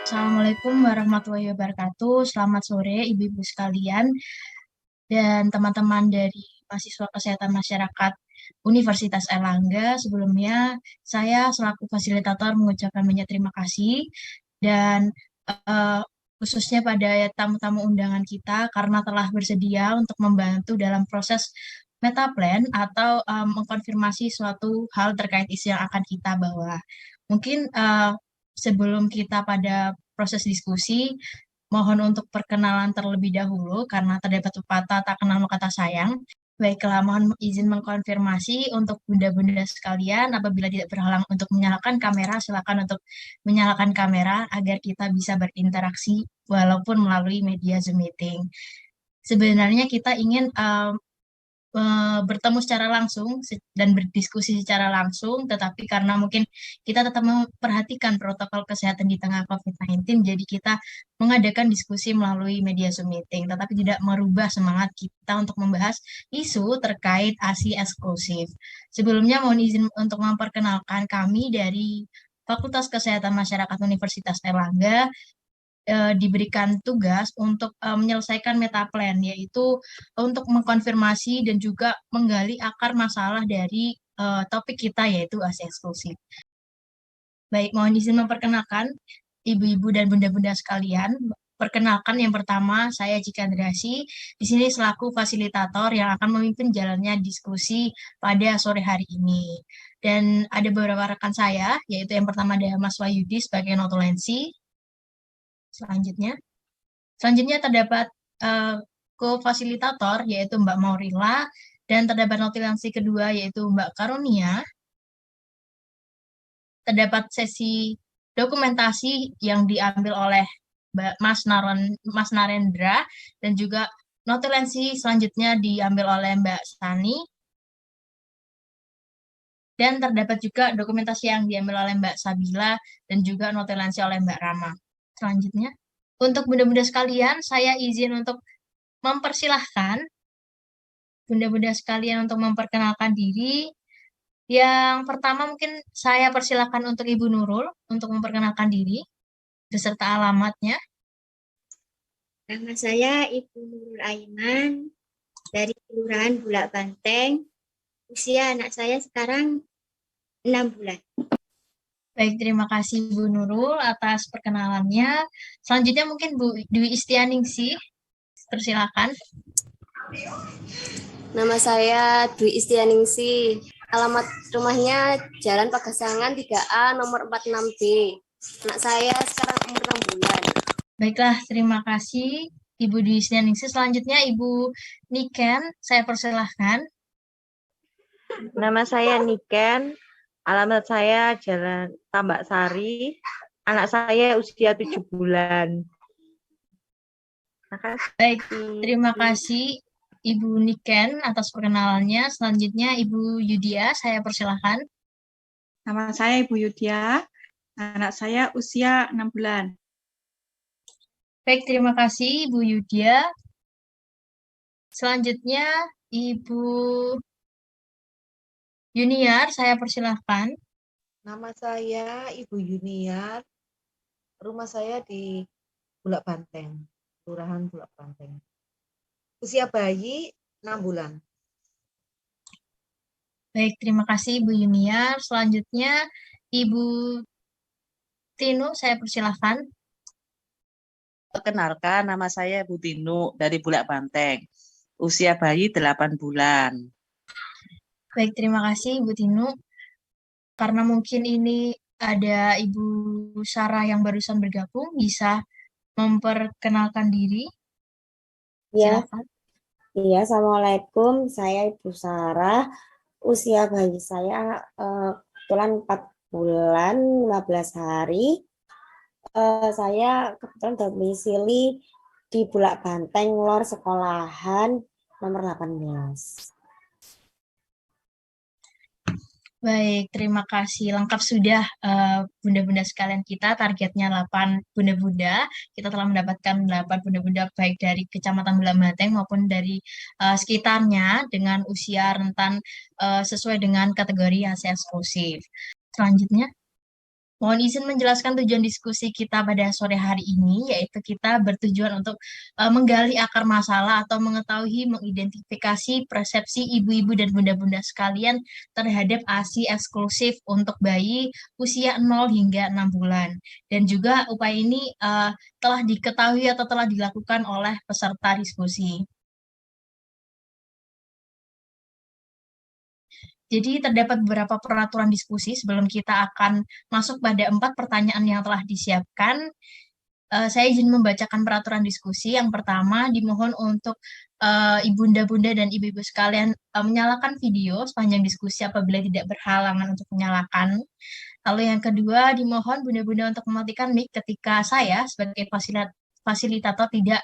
Assalamualaikum warahmatullahi wabarakatuh. Selamat sore, ibu-ibu sekalian dan teman-teman dari mahasiswa kesehatan masyarakat Universitas Airlangga. Sebelumnya, saya selaku fasilitator mengucapkan banyak terima kasih dan eh, khususnya pada tamu-tamu undangan kita karena telah bersedia untuk membantu dalam proses metaplan atau mengkonfirmasi suatu hal terkait isu yang akan kita bawa. Mungkin sebelum kita pada proses diskusi, mohon untuk perkenalan terlebih dahulu karena terdapat pepatah tak kenal maka tak sayang. Baiklah, mohon izin mengkonfirmasi untuk bunda-bunda sekalian, apabila tidak berhalang untuk menyalakan kamera, silakan untuk menyalakan kamera agar kita bisa berinteraksi walaupun melalui media Zoom meeting. Sebenarnya kita ingin bertemu secara langsung dan berdiskusi secara langsung, tetapi karena mungkin kita tetap memperhatikan protokol kesehatan di tengah COVID-19, jadi kita mengadakan diskusi melalui media Zoom meeting, tetapi tidak merubah semangat kita untuk membahas isu terkait ASI eksklusif. Sebelumnya mohon izin untuk memperkenalkan kami dari Fakultas Kesehatan Masyarakat Universitas Airlangga diberikan tugas untuk menyelesaikan metaplan, yaitu untuk mengkonfirmasi dan juga menggali akar masalah dari topik kita, yaitu ASI eksklusif. Baik, mohon izin memperkenalkan ibu-ibu dan bunda-bunda sekalian. Perkenalkan yang pertama, saya Cika Andrasi, di sini selaku fasilitator yang akan memimpin jalannya diskusi pada sore hari ini. Dan ada beberapa rekan saya, yaitu yang pertama ada Mas Wahyudi sebagai notulensi. Selanjutnya terdapat co-fasilitator yaitu Mbak Maurila dan terdapat notulensi kedua yaitu Mbak Karunia. Terdapat sesi dokumentasi yang diambil oleh Mas Narendra dan juga notulensi selanjutnya diambil oleh Mbak Sani dan terdapat juga dokumentasi yang diambil oleh Mbak Sabila dan juga notulensi oleh Mbak Rama. Selanjutnya, untuk bunda-bunda sekalian, saya izin untuk mempersilahkan bunda-bunda sekalian untuk memperkenalkan diri. Yang pertama mungkin saya persilahkan untuk Ibu Nurul untuk memperkenalkan diri beserta alamatnya. Nama saya Ibu Nurul Aiman dari Kelurahan Bulak Banteng. Usia anak saya sekarang 6 bulan. Baik, terima kasih Bu Nurul atas perkenalannya. Selanjutnya mungkin Bu Dwi Istianingsih, persilakan. Nama saya Dwi Istianingsih. Alamat rumahnya Jalan Pagasangan 3A nomor 46B. Anak saya sekarang umur 6 bulan. Baiklah, terima kasih Ibu Dwi Istianingsih. Selanjutnya Ibu Niken, saya persilahkan. Nama saya Niken, alamat saya Jalan Tambak Sari, anak saya usia 7 bulan. Baik, terima kasih Ibu Niken atas perkenalannya. Selanjutnya Ibu Yudia, saya persilahkan. Nama saya Ibu Yudia, anak saya usia 6 bulan. Baik, terima kasih Ibu Yudia. Selanjutnya Ibu Yuniar, saya persilahkan. Nama saya Ibu Yuniar, rumah saya di Bulak Banteng, Kelurahan Bulak Banteng. Usia bayi 6 bulan. Baik, terima kasih Ibu Yuniar. Selanjutnya Ibu Tinu, saya persilahkan. Perkenalkan, nama saya Bu Tinu dari Bulak Banteng. Usia bayi 8 bulan. Baik, terima kasih Ibu Tinu. Karena mungkin ini ada Ibu Sarah yang barusan bergabung, bisa memperkenalkan diri. Ya. Silakan. Iya, Assalamualaikum. Saya Ibu Sarah. Usia bayi saya kebetulan 4 bulan 15 hari. Saya kebetulan domisili di Bulak Banteng, Lor Sekolahan nomor 18. Baik, terima kasih. Lengkap sudah bunda-bunda sekalian kita, targetnya 8 bunda-bunda. Kita telah mendapatkan 8 bunda-bunda baik dari Kecamatan Bulak Banteng maupun dari sekitarnya dengan usia rentan sesuai dengan kategori ASI eksklusif. Selanjutnya. Mohon izin menjelaskan tujuan diskusi kita pada sore hari ini, yaitu kita bertujuan untuk menggali akar masalah atau mengetahui, mengidentifikasi persepsi ibu-ibu dan bunda-bunda sekalian terhadap ASI eksklusif untuk bayi usia 0 hingga 6 bulan. Dan juga upaya ini telah diketahui atau telah dilakukan oleh peserta diskusi. Jadi terdapat beberapa peraturan diskusi sebelum kita akan masuk pada 4 pertanyaan yang telah disiapkan. Saya izin membacakan peraturan diskusi. Yang pertama, dimohon untuk ibunda-bunda dan ibu-ibu sekalian menyalakan video sepanjang diskusi apabila tidak berhalangan untuk menyalakan. Lalu yang kedua, dimohon bunda-bunda untuk mematikan mic ketika saya sebagai fasilitator tidak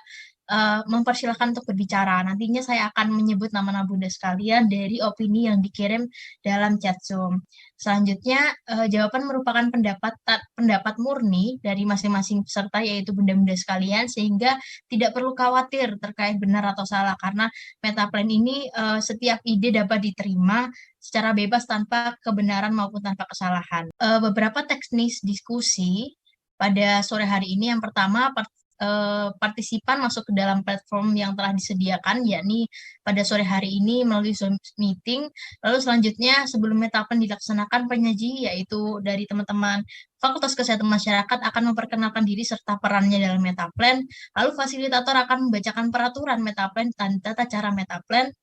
mempersilahkan untuk berbicara. Nantinya saya akan menyebut nama-nama bunda sekalian dari opini yang dikirim dalam chat Zoom. Selanjutnya, jawaban merupakan pendapat murni dari masing-masing peserta, yaitu bunda-bunda sekalian, sehingga tidak perlu khawatir terkait benar atau salah, karena metaplan ini setiap ide dapat diterima secara bebas tanpa kebenaran maupun tanpa kesalahan. Beberapa teknis diskusi pada sore hari ini, yang pertama, partisipan masuk ke dalam platform yang telah disediakan, yakni pada sore hari ini melalui Zoom meeting. Lalu selanjutnya, sebelum metaplan dilaksanakan, penyaji yaitu dari teman-teman Fakultas Kesehatan Masyarakat akan memperkenalkan diri serta perannya dalam metaplan. Lalu fasilitator akan membacakan peraturan metaplan dan tata cara metaplan.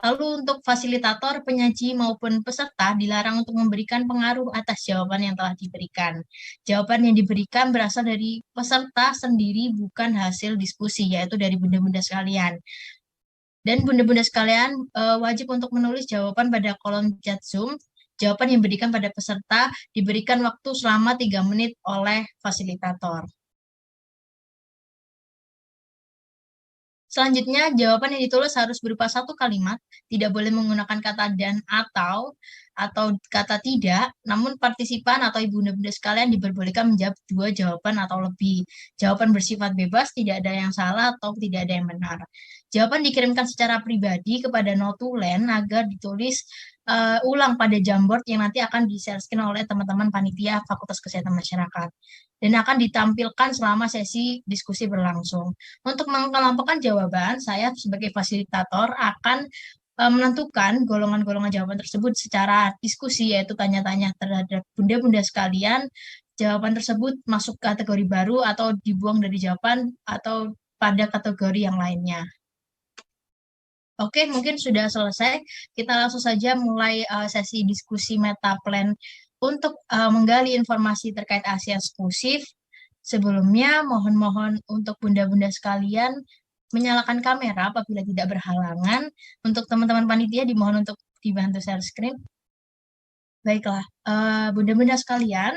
Lalu untuk fasilitator, penyaji maupun peserta dilarang untuk memberikan pengaruh atas jawaban yang telah diberikan. Jawaban yang diberikan berasal dari peserta sendiri, bukan hasil diskusi, yaitu dari bunda-bunda sekalian. Dan bunda-bunda sekalian wajib untuk menulis jawaban pada kolom chat Zoom. Jawaban yang diberikan pada peserta diberikan waktu selama 3 menit oleh fasilitator. Selanjutnya, jawaban yang ditulis harus berupa satu kalimat, tidak boleh menggunakan kata dan atau kata tidak, namun partisipan atau ibu bunda sekalian diperbolehkan menjawab 2 jawaban atau lebih. Jawaban bersifat bebas, tidak ada yang salah atau tidak ada yang benar. Jawaban dikirimkan secara pribadi kepada notulen agar ditulis ulang pada Jamboard yang nanti akan di-share screen oleh teman-teman panitia Fakultas Kesehatan Masyarakat dan akan ditampilkan selama sesi diskusi berlangsung. Untuk mengelompokkan jawaban, saya sebagai fasilitator akan menentukan golongan-golongan jawaban tersebut secara diskusi, yaitu tanya-tanya terhadap bunda-bunda sekalian. Jawaban tersebut masuk kategori baru atau dibuang dari jawaban atau pada kategori yang lainnya. Oke, mungkin sudah selesai. Kita langsung saja mulai sesi diskusi metaplan untuk menggali informasi terkait ASI eksklusif. Sebelumnya, mohon untuk bunda-bunda sekalian menyalakan kamera apabila tidak berhalangan. Untuk teman-teman panitia, dimohon untuk dibantu share screen. Baiklah, bunda-bunda sekalian,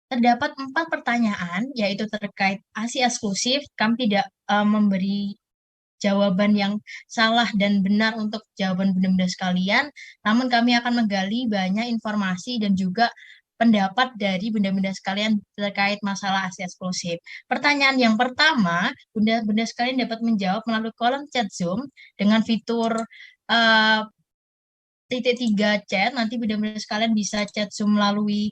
terdapat 4 pertanyaan, yaitu terkait ASI eksklusif. Kami tidak memberi jawaban yang salah dan benar untuk jawaban bunda-bunda sekalian, namun kami akan menggali banyak informasi dan juga pendapat dari bunda-bunda sekalian terkait masalah ASI eksklusif. Pertanyaan yang pertama, bunda-bunda sekalian dapat menjawab melalui kolom chat Zoom dengan fitur titik 3 chat. Nanti bunda-bunda sekalian bisa chat Zoom melalui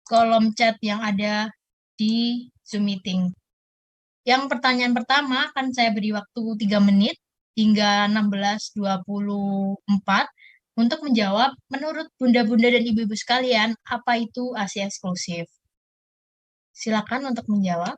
kolom chat yang ada di Zoom meeting. Yang pertanyaan pertama akan saya beri waktu 3 menit hingga 16.24 untuk menjawab menurut bunda-bunda dan ibu-ibu sekalian, apa itu ASI eksklusif? Silakan untuk menjawab.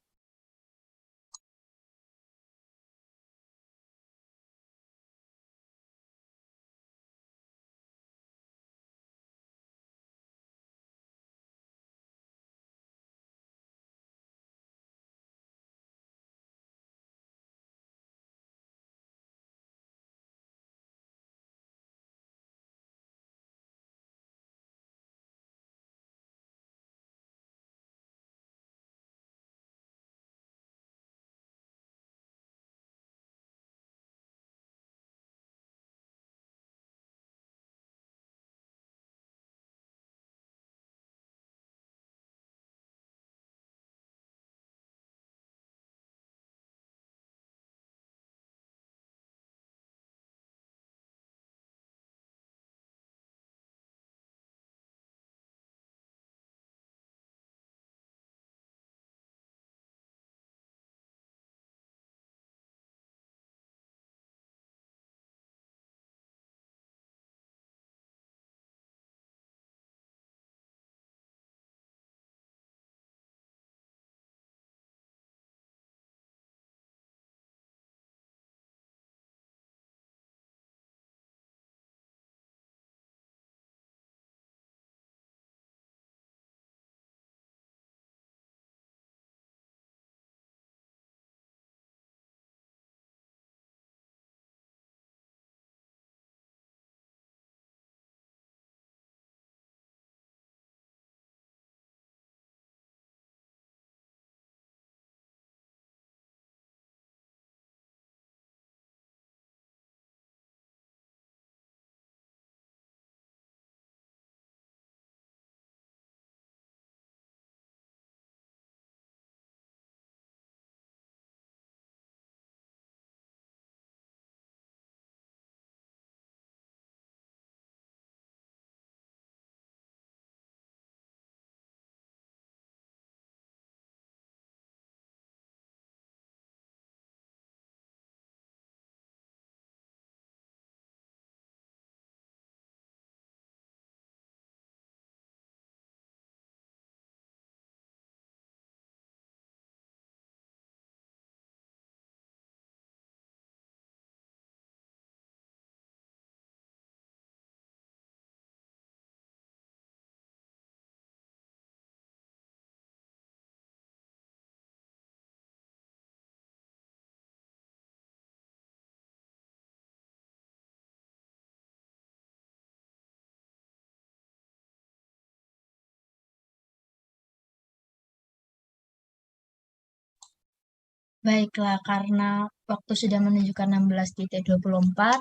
Baiklah, karena waktu sudah menunjukkan 16:24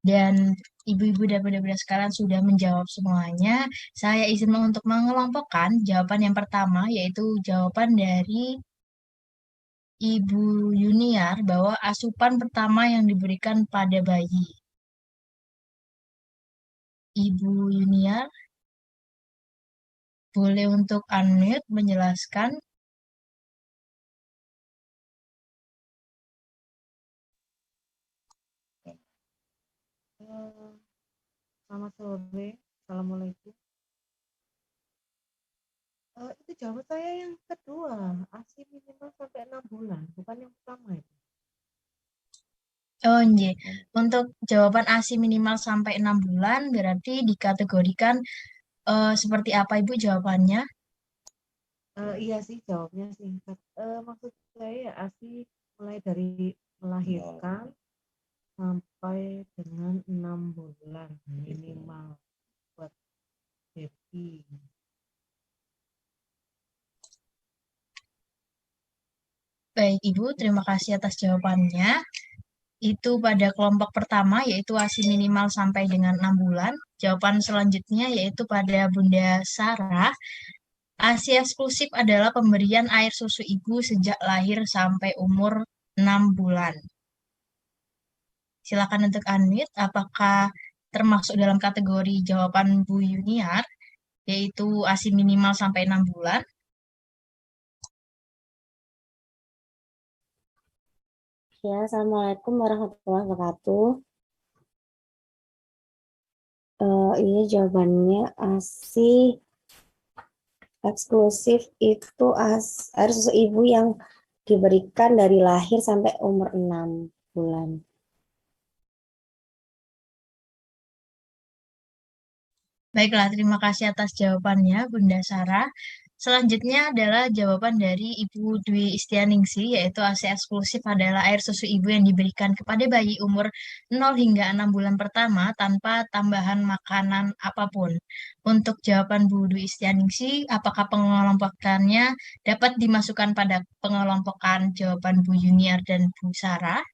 dan ibu-ibu dan bunda-bunda sekalian sudah menjawab semuanya, saya izin untuk mengelompokkan jawaban yang pertama, yaitu jawaban dari Ibu Yuniar bahwa asupan pertama yang diberikan pada bayi. Ibu Yuniar, boleh untuk unmute menjelaskan. Selamat sore, Assalamualaikum. Itu jawaban saya yang kedua, ASI minimal sampai 6 bulan, bukan yang pertama itu. Oh, iya. Untuk jawaban ASI minimal sampai 6 bulan berarti dikategorikan seperti apa Ibu jawabannya? Iya sih jawabnya singkat. Maksud saya ASI mulai dari melahirkan sampai dengan 6 bulan minimal buat baby. Baik, Ibu, terima kasih atas jawabannya. Itu pada kelompok pertama, yaitu ASI minimal sampai dengan 6 bulan. Jawaban selanjutnya yaitu pada Bunda Sarah. ASI eksklusif adalah pemberian air susu ibu sejak lahir sampai umur 6 bulan. Silakan untuk unmute, apakah termasuk dalam kategori jawaban Bu Yuniar, yaitu ASI minimal sampai 6 bulan? Ya, Assalamualaikum warahmatullahi wabarakatuh. Ini jawabannya ASI eksklusif itu air susu ibu yang diberikan dari lahir sampai umur 6 bulan. Baiklah, terima kasih atas jawabannya, Bunda Sarah. Selanjutnya adalah jawaban dari Ibu Dwi Istianingsih, yaitu ASI eksklusif adalah air susu ibu yang diberikan kepada bayi umur 0 hingga 6 bulan pertama tanpa tambahan makanan apapun. Untuk jawaban Bu Dwi Istianingsih, apakah pengelompokannya dapat dimasukkan pada pengelompokan jawaban Bu Yuniar dan Bu Sarah?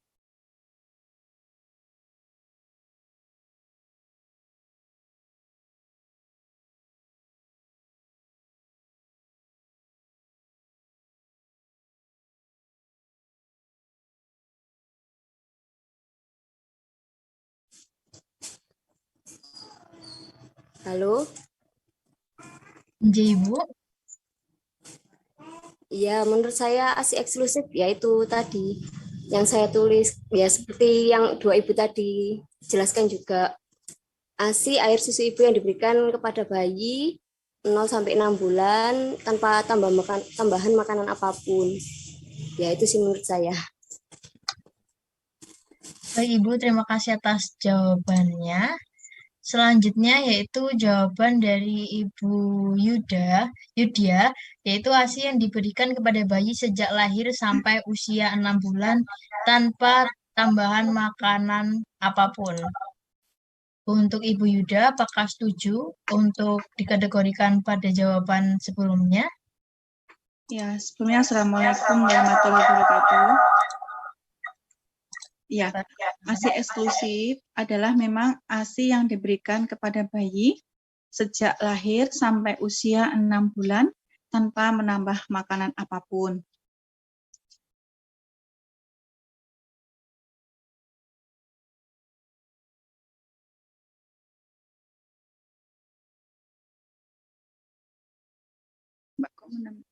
Halo? Ibu? Ya, menurut saya ASI eksklusif yaitu tadi yang saya tulis ya seperti yang dua ibu tadi jelaskan juga. ASI air susu ibu yang diberikan kepada bayi 0 sampai 6 bulan tanpa tambahan makanan apapun. Ya, itu sih menurut saya. Baik, Ibu, terima kasih atas jawabannya. Selanjutnya yaitu jawaban dari Ibu Yudia, yaitu ASI yang diberikan kepada bayi sejak lahir sampai usia 6 bulan tanpa tambahan makanan apapun. Untuk Ibu Yuda, apakah setuju untuk dikategorikan pada jawaban sebelumnya? Ya, sebelumnya Assalamualaikum warahmatullahi wabarakatuh. Ya, ASI eksklusif adalah memang ASI yang diberikan kepada bayi sejak lahir sampai usia 6 bulan tanpa menambah makanan apapun. Mbak, kok menambah?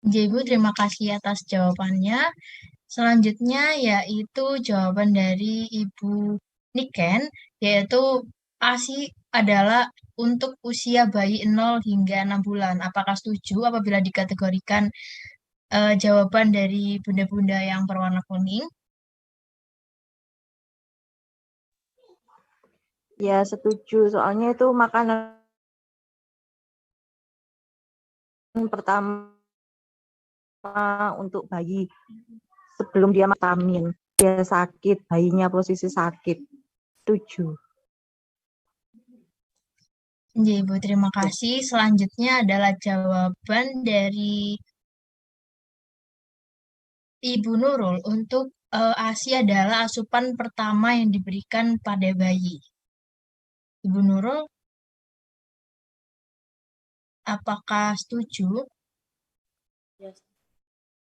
Ibu, terima kasih atas jawabannya. Selanjutnya yaitu jawaban dari Ibu Niken, yaitu ASI adalah untuk usia bayi 0 hingga 6 bulan. Apakah setuju apabila dikategorikan jawaban dari bunda-bunda yang berwarna kuning? Ya, setuju. Soalnya itu makanan pertama untuk bayi sebelum dia vitamin. Dia sakit, bayinya posisi sakit. Setuju. Ibu, terima kasih. Selanjutnya adalah jawaban dari Ibu Nurul, untuk ASI adalah asupan pertama yang diberikan pada bayi. Ibu Nurul, apakah setuju?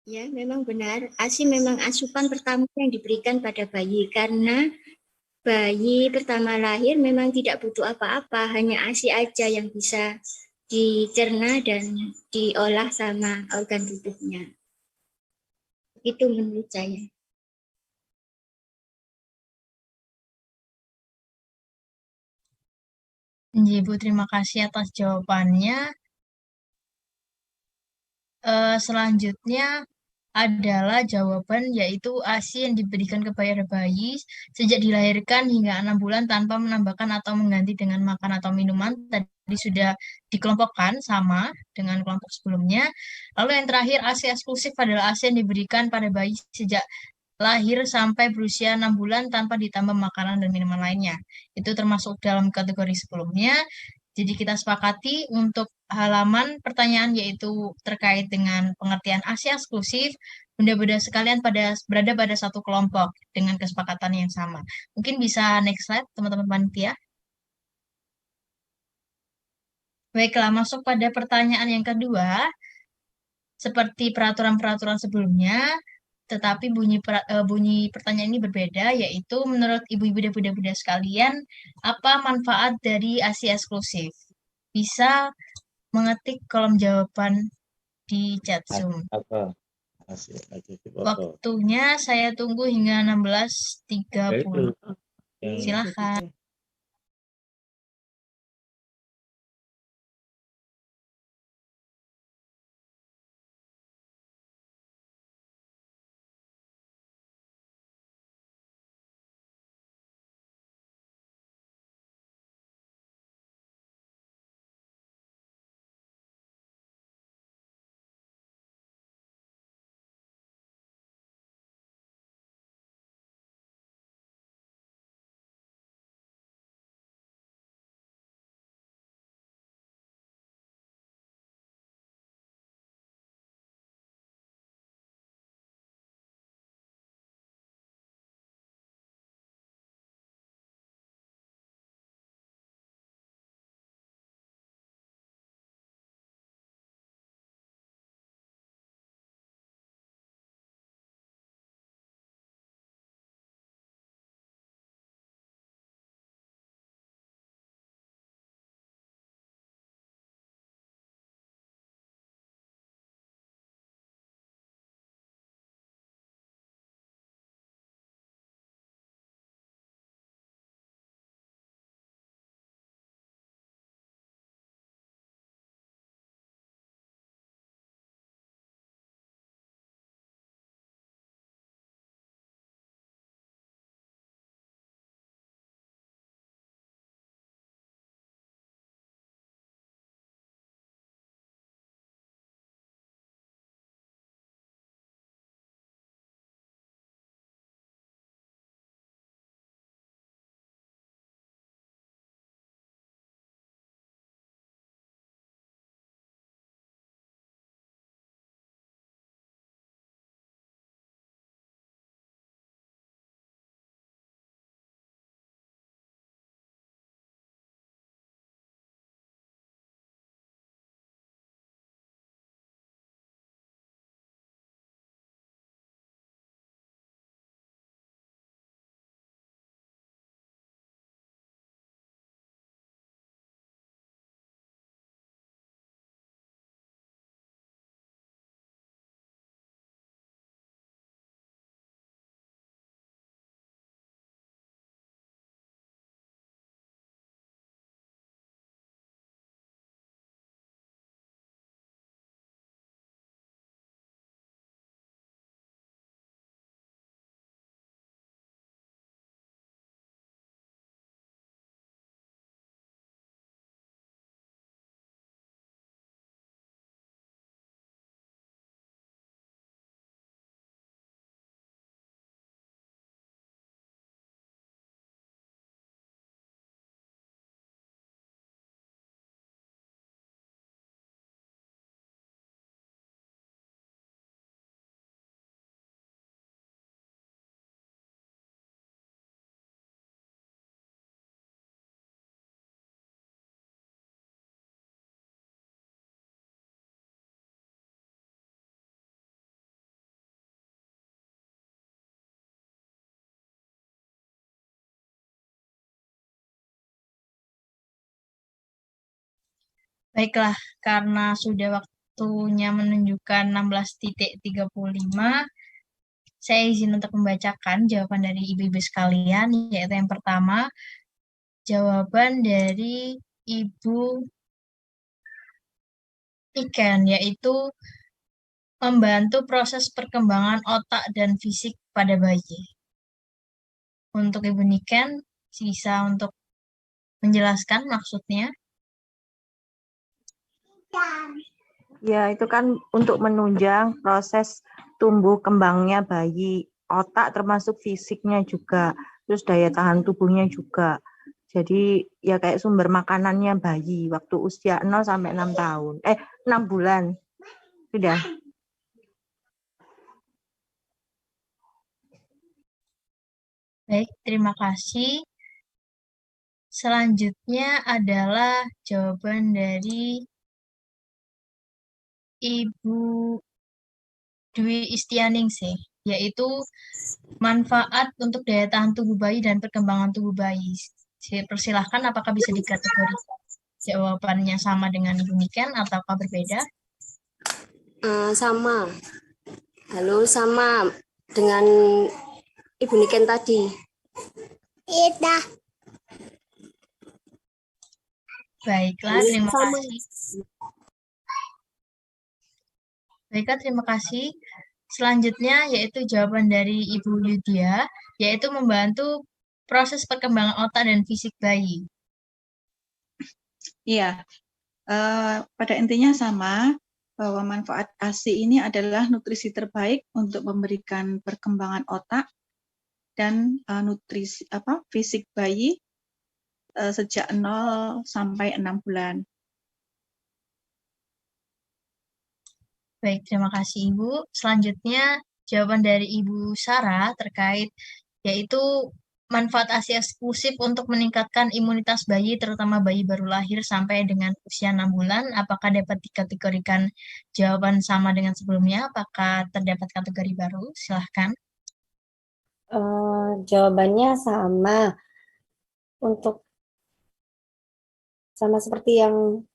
Ya, memang benar. ASI memang asupan pertama yang diberikan pada bayi karena bayi pertama lahir memang tidak butuh apa-apa, hanya ASI aja yang bisa dicerna dan diolah sama organ tubuhnya. Itu menurut saya. Ibu, terima kasih atas jawabannya. Selanjutnya adalah jawaban yaitu ASI yang diberikan kepada bayi sejak dilahirkan hingga 6 bulan tanpa menambahkan atau mengganti dengan makan atau minuman. Tadi sudah dikelompokkan sama dengan kelompok sebelumnya. Lalu yang terakhir ASI eksklusif adalah ASI yang diberikan pada bayi sejak lahir sampai berusia 6 bulan tanpa ditambah makanan dan minuman lainnya. Itu termasuk dalam kategori sebelumnya. Jadi kita sepakati untuk halaman pertanyaan yaitu terkait dengan pengertian ASI eksklusif, benda-benda sekalian berada pada satu kelompok dengan kesepakatan yang sama. Mungkin bisa next slide, teman-teman panitia. Baiklah, masuk pada pertanyaan yang kedua. Seperti peraturan-peraturan sebelumnya, tetapi bunyi pertanyaan ini berbeda, yaitu menurut ibu-ibu dan bunda-bunda sekalian, apa manfaat dari ASI eksklusif? Bisa mengetik kolom jawaban di chat Zoom. Apa? Asik foto. Waktunya saya tunggu hingga 16.30. Yang Silakan. Baiklah, karena sudah waktunya menunjukkan 16.35, saya izin untuk membacakan jawaban dari ibu-ibu sekalian, yaitu yang pertama, jawaban dari Ibu Iken, yaitu membantu proses perkembangan otak dan fisik pada bayi. Untuk Ibu Niken, bisa untuk menjelaskan maksudnya? Ya, itu kan untuk menunjang proses tumbuh kembangnya bayi, otak termasuk fisiknya juga, terus daya tahan tubuhnya juga. Jadi ya kayak sumber makanannya bayi waktu usia 0 sampai 6 tahun. 6 bulan. Sudah. Baik, terima kasih. Selanjutnya adalah jawaban dari Ibu Dwi Istianingsih, yaitu manfaat untuk daya tahan tubuh bayi dan perkembangan tubuh bayi. Saya persilahkan, apakah bisa dikategorikan jawabannya sama dengan Ibu Niken ataukah berbeda? Sama. Halo, sama dengan Ibu Niken tadi. Iya. Baiklah, terima kasih. Baiklah, terima kasih. Selanjutnya yaitu jawaban dari Ibu Lydia, yaitu membantu proses perkembangan otak dan fisik bayi. Iya, pada intinya sama, bahwa manfaat ASI ini adalah nutrisi terbaik untuk memberikan perkembangan otak dan nutrisi fisik bayi sejak 0 sampai 6 bulan. Baik, terima kasih Ibu. Selanjutnya jawaban dari Ibu Sarah terkait yaitu manfaat ASI eksklusif untuk meningkatkan imunitas bayi, terutama bayi baru lahir sampai dengan usia 6 bulan. Apakah dapat dikategorikan jawaban sama dengan sebelumnya? Apakah terdapat kategori baru? Silahkan. Jawabannya sama. Untuk sama seperti yang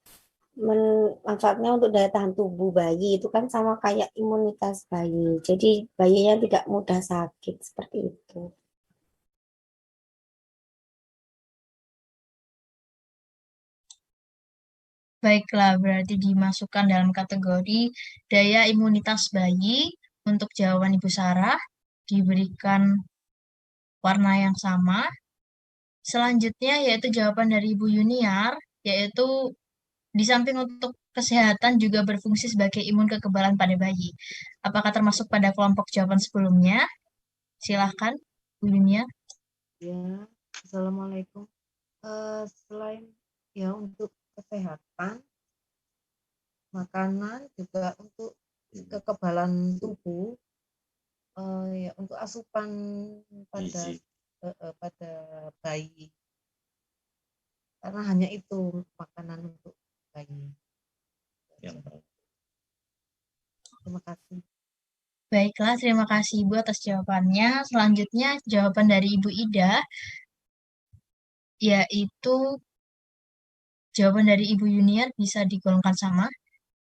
manfaatnya untuk daya tahan tubuh bayi itu kan sama kayak imunitas bayi. Jadi bayinya tidak mudah sakit seperti itu. Baiklah, berarti dimasukkan dalam kategori daya imunitas bayi. Untuk jawaban Ibu Sarah diberikan warna yang sama. Selanjutnya yaitu jawaban dari Ibu Yuniar, yaitu di samping untuk kesehatan juga berfungsi sebagai imun kekebalan pada bayi. Apakah termasuk pada kelompok jawaban sebelumnya? Silahkan, Bu Yuniar. Ya, Assalamualaikum. Selain ya untuk kesehatan, makanan juga untuk kekebalan tubuh, ya untuk asupan pada pada bayi. Karena hanya itu makanan untuk bayi. Terima kasih. Baiklah, terima kasih Ibu atas jawabannya. Selanjutnya jawaban dari Ibu Ida, yaitu jawaban dari Ibu Yuniar bisa digolongkan sama.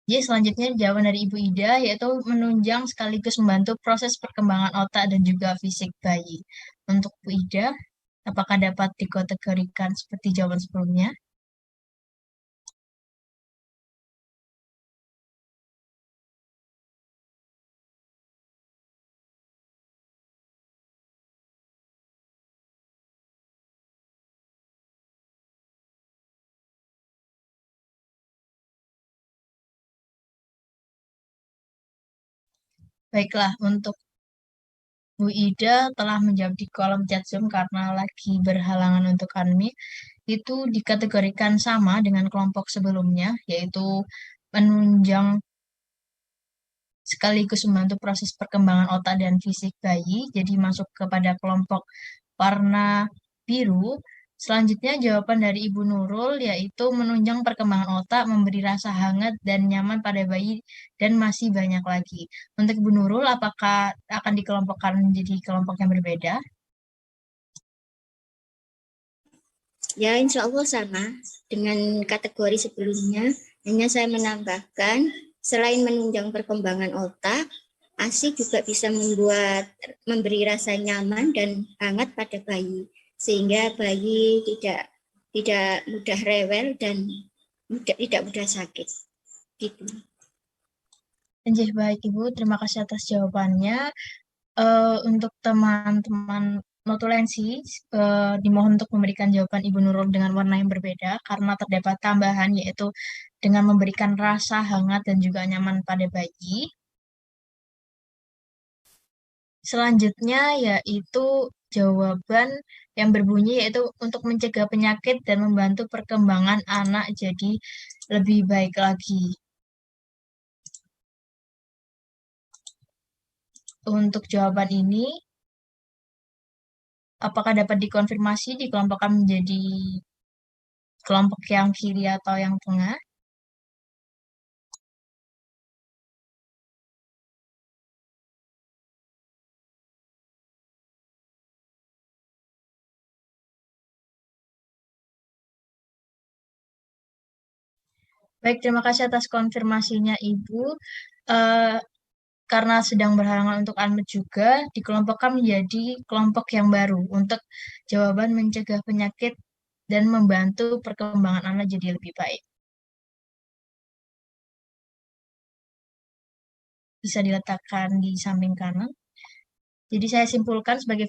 Jadi selanjutnya jawaban dari Ibu Ida yaitu menunjang sekaligus membantu proses perkembangan otak dan juga fisik bayi. Untuk Bu Ida, apakah dapat dikategorikan seperti jawaban sebelumnya? Baiklah, untuk Bu Ida telah menjawab di kolom chat Zoom karena lagi berhalangan untuk unmute, itu dikategorikan sama dengan kelompok sebelumnya, yaitu menunjang sekaligus membantu proses perkembangan otak dan fisik bayi, jadi masuk kepada kelompok warna biru. Selanjutnya jawaban dari Ibu Nurul yaitu menunjang perkembangan otak, memberi rasa hangat dan nyaman pada bayi, dan masih banyak lagi. Untuk Ibu Nurul, apakah akan dikelompokkan menjadi kelompok yang berbeda? Ya, insya Allah sama dengan kategori sebelumnya. Hanya saya menambahkan, selain menunjang perkembangan otak, ASI juga bisa memberi rasa nyaman dan hangat pada bayi, sehingga bayi tidak mudah rewel dan tidak mudah sakit. Gitu. Nggih, baik Ibu, terima kasih atas jawabannya. Untuk teman-teman notulensi, dimohon untuk memberikan jawaban Ibu Nurul dengan warna yang berbeda karena terdapat tambahan yaitu dengan memberikan rasa hangat dan juga nyaman pada bayi. Selanjutnya yaitu jawaban yang berbunyi yaitu untuk mencegah penyakit dan membantu perkembangan anak jadi lebih baik lagi. Untuk jawaban ini, apakah dapat dikonfirmasi dikelompokkan menjadi kelompok yang kiri atau yang tengah? Baik, terima kasih atas konfirmasinya Ibu. Karena sedang berhalangan untuk unmute juga, dikelompokkan menjadi kelompok yang baru untuk jawaban mencegah penyakit dan membantu perkembangan anak jadi lebih baik. Bisa diletakkan di samping kanan. Jadi saya simpulkan sebagai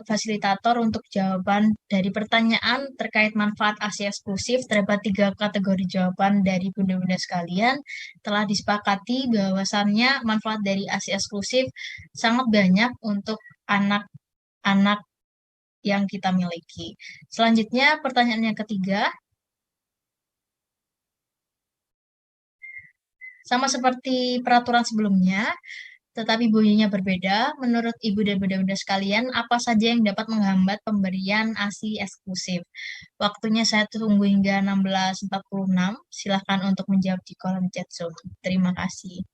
fasilitator untuk jawaban dari pertanyaan terkait manfaat ASI eksklusif terdapat 3 kategori jawaban dari bunda-bunda sekalian. Telah disepakati bahwasannya manfaat dari ASI eksklusif sangat banyak untuk anak-anak yang kita miliki. Selanjutnya pertanyaan yang ketiga. Sama seperti peraturan sebelumnya, tetapi bunyinya berbeda. Menurut Ibu dan Bunda-Bunda sekalian, apa saja yang dapat menghambat pemberian ASI eksklusif? Waktunya saya tunggu hingga 16.46. Silahkan untuk menjawab di kolom chat Zoom. Terima kasih.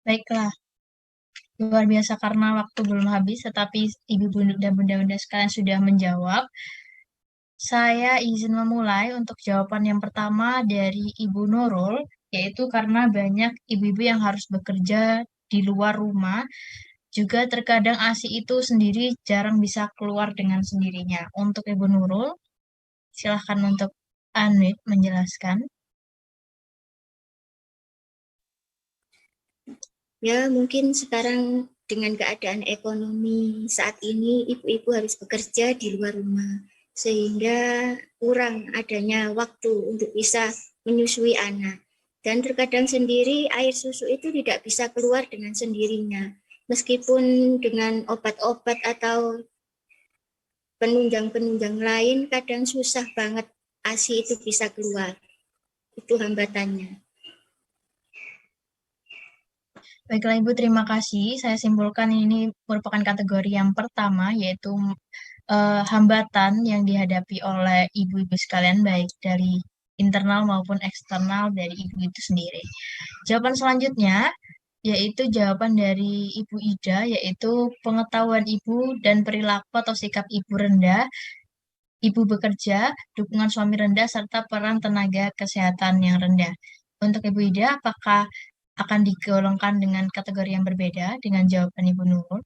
Baiklah, luar biasa karena waktu belum habis, tetapi ibu-ibu dan bunda-bunda sekalian sudah menjawab. Saya izin memulai untuk jawaban yang pertama dari Ibu Nurul, yaitu karena banyak ibu-ibu yang harus bekerja di luar rumah, juga terkadang ASI itu sendiri jarang bisa keluar dengan sendirinya. Untuk Ibu Nurul, silahkan untuk unmute menjelaskan. Ya, mungkin sekarang dengan keadaan ekonomi saat ini, ibu-ibu harus bekerja di luar rumah, sehingga kurang adanya waktu untuk bisa menyusui anak. Dan terkadang sendiri air susu itu tidak bisa keluar dengan sendirinya, meskipun dengan obat-obat atau penunjang-penunjang lain, kadang susah banget ASI itu bisa keluar. Itu hambatannya. Baiklah Ibu, terima kasih. Saya simpulkan ini merupakan kategori yang pertama, yaitu hambatan yang dihadapi oleh ibu-ibu sekalian, baik dari internal maupun eksternal dari ibu itu sendiri. Jawaban selanjutnya, yaitu jawaban dari Ibu Ida, yaitu pengetahuan ibu dan perilaku atau sikap ibu rendah, ibu bekerja, dukungan suami rendah, serta peran tenaga kesehatan yang rendah. Untuk Ibu Ida, apakah akan digolongkan dengan kategori yang berbeda dengan jawaban Ibu Nurul?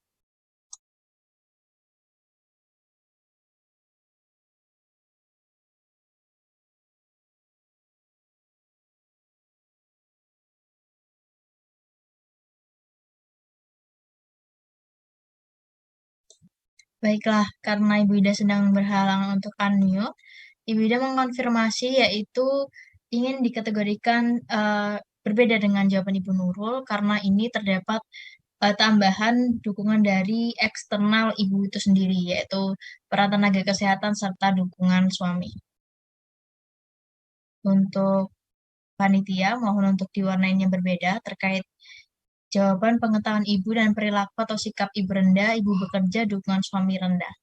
Baiklah, karena Ibu Ida sedang berhalangan untuk unmute, Ibu Ida mengonfirmasi yaitu ingin dikategorikan berbeda dengan jawaban Ibu Nurul karena ini terdapat tambahan dukungan dari eksternal ibu itu sendiri, yaitu peran tenaga kesehatan serta dukungan suami. Untuk panitia, mohon untuk diwarnai yang berbeda terkait jawaban pengetahuan ibu dan perilaku atau sikap ibu rendah, ibu bekerja, dukungan suami rendah.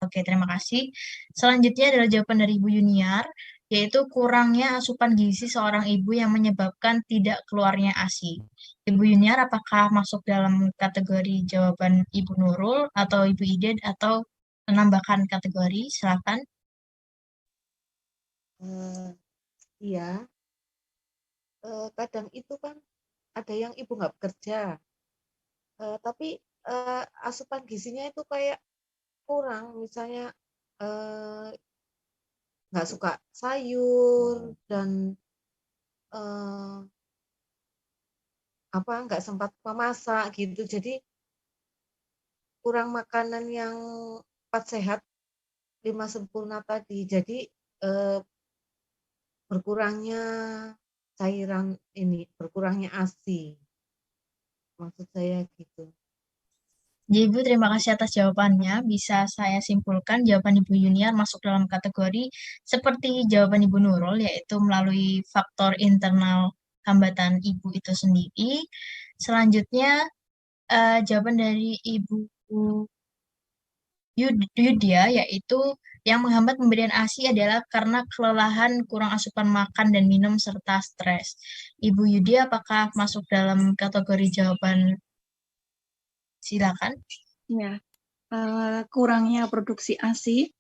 Oke, terima kasih. Selanjutnya adalah jawaban dari Ibu Yuniar, yaitu kurangnya asupan gizi seorang ibu yang menyebabkan tidak keluarnya ASI. Ibu Yuniar, apakah masuk dalam kategori jawaban Ibu Nurul atau Ibu Ida atau menambahkan kategori? Silakan. Iya, kadang itu kan ada yang ibu nggak bekerja, tapi asupan gizinya itu kayak kurang, misalnya nggak suka sayur dan nggak sempat memasak gitu, jadi kurang makanan yang 4 sehat 5 sempurna tadi, jadi berkurangnya cairan ini, berkurangnya ASI, maksud saya gitu. Jadi Ibu, terima kasih atas jawabannya. Bisa saya simpulkan jawaban Ibu Yuniar masuk dalam kategori seperti jawaban Ibu Nurul, yaitu melalui faktor internal hambatan Ibu itu sendiri. Selanjutnya, jawaban dari Ibu Yudia, yaitu yang menghambat pemberian ASI adalah karena kelelahan, kurang asupan makan dan minum, serta stres. Ibu Yudia, apakah masuk dalam kategori jawaban? Silakan. Ya, kurangnya produksi ASI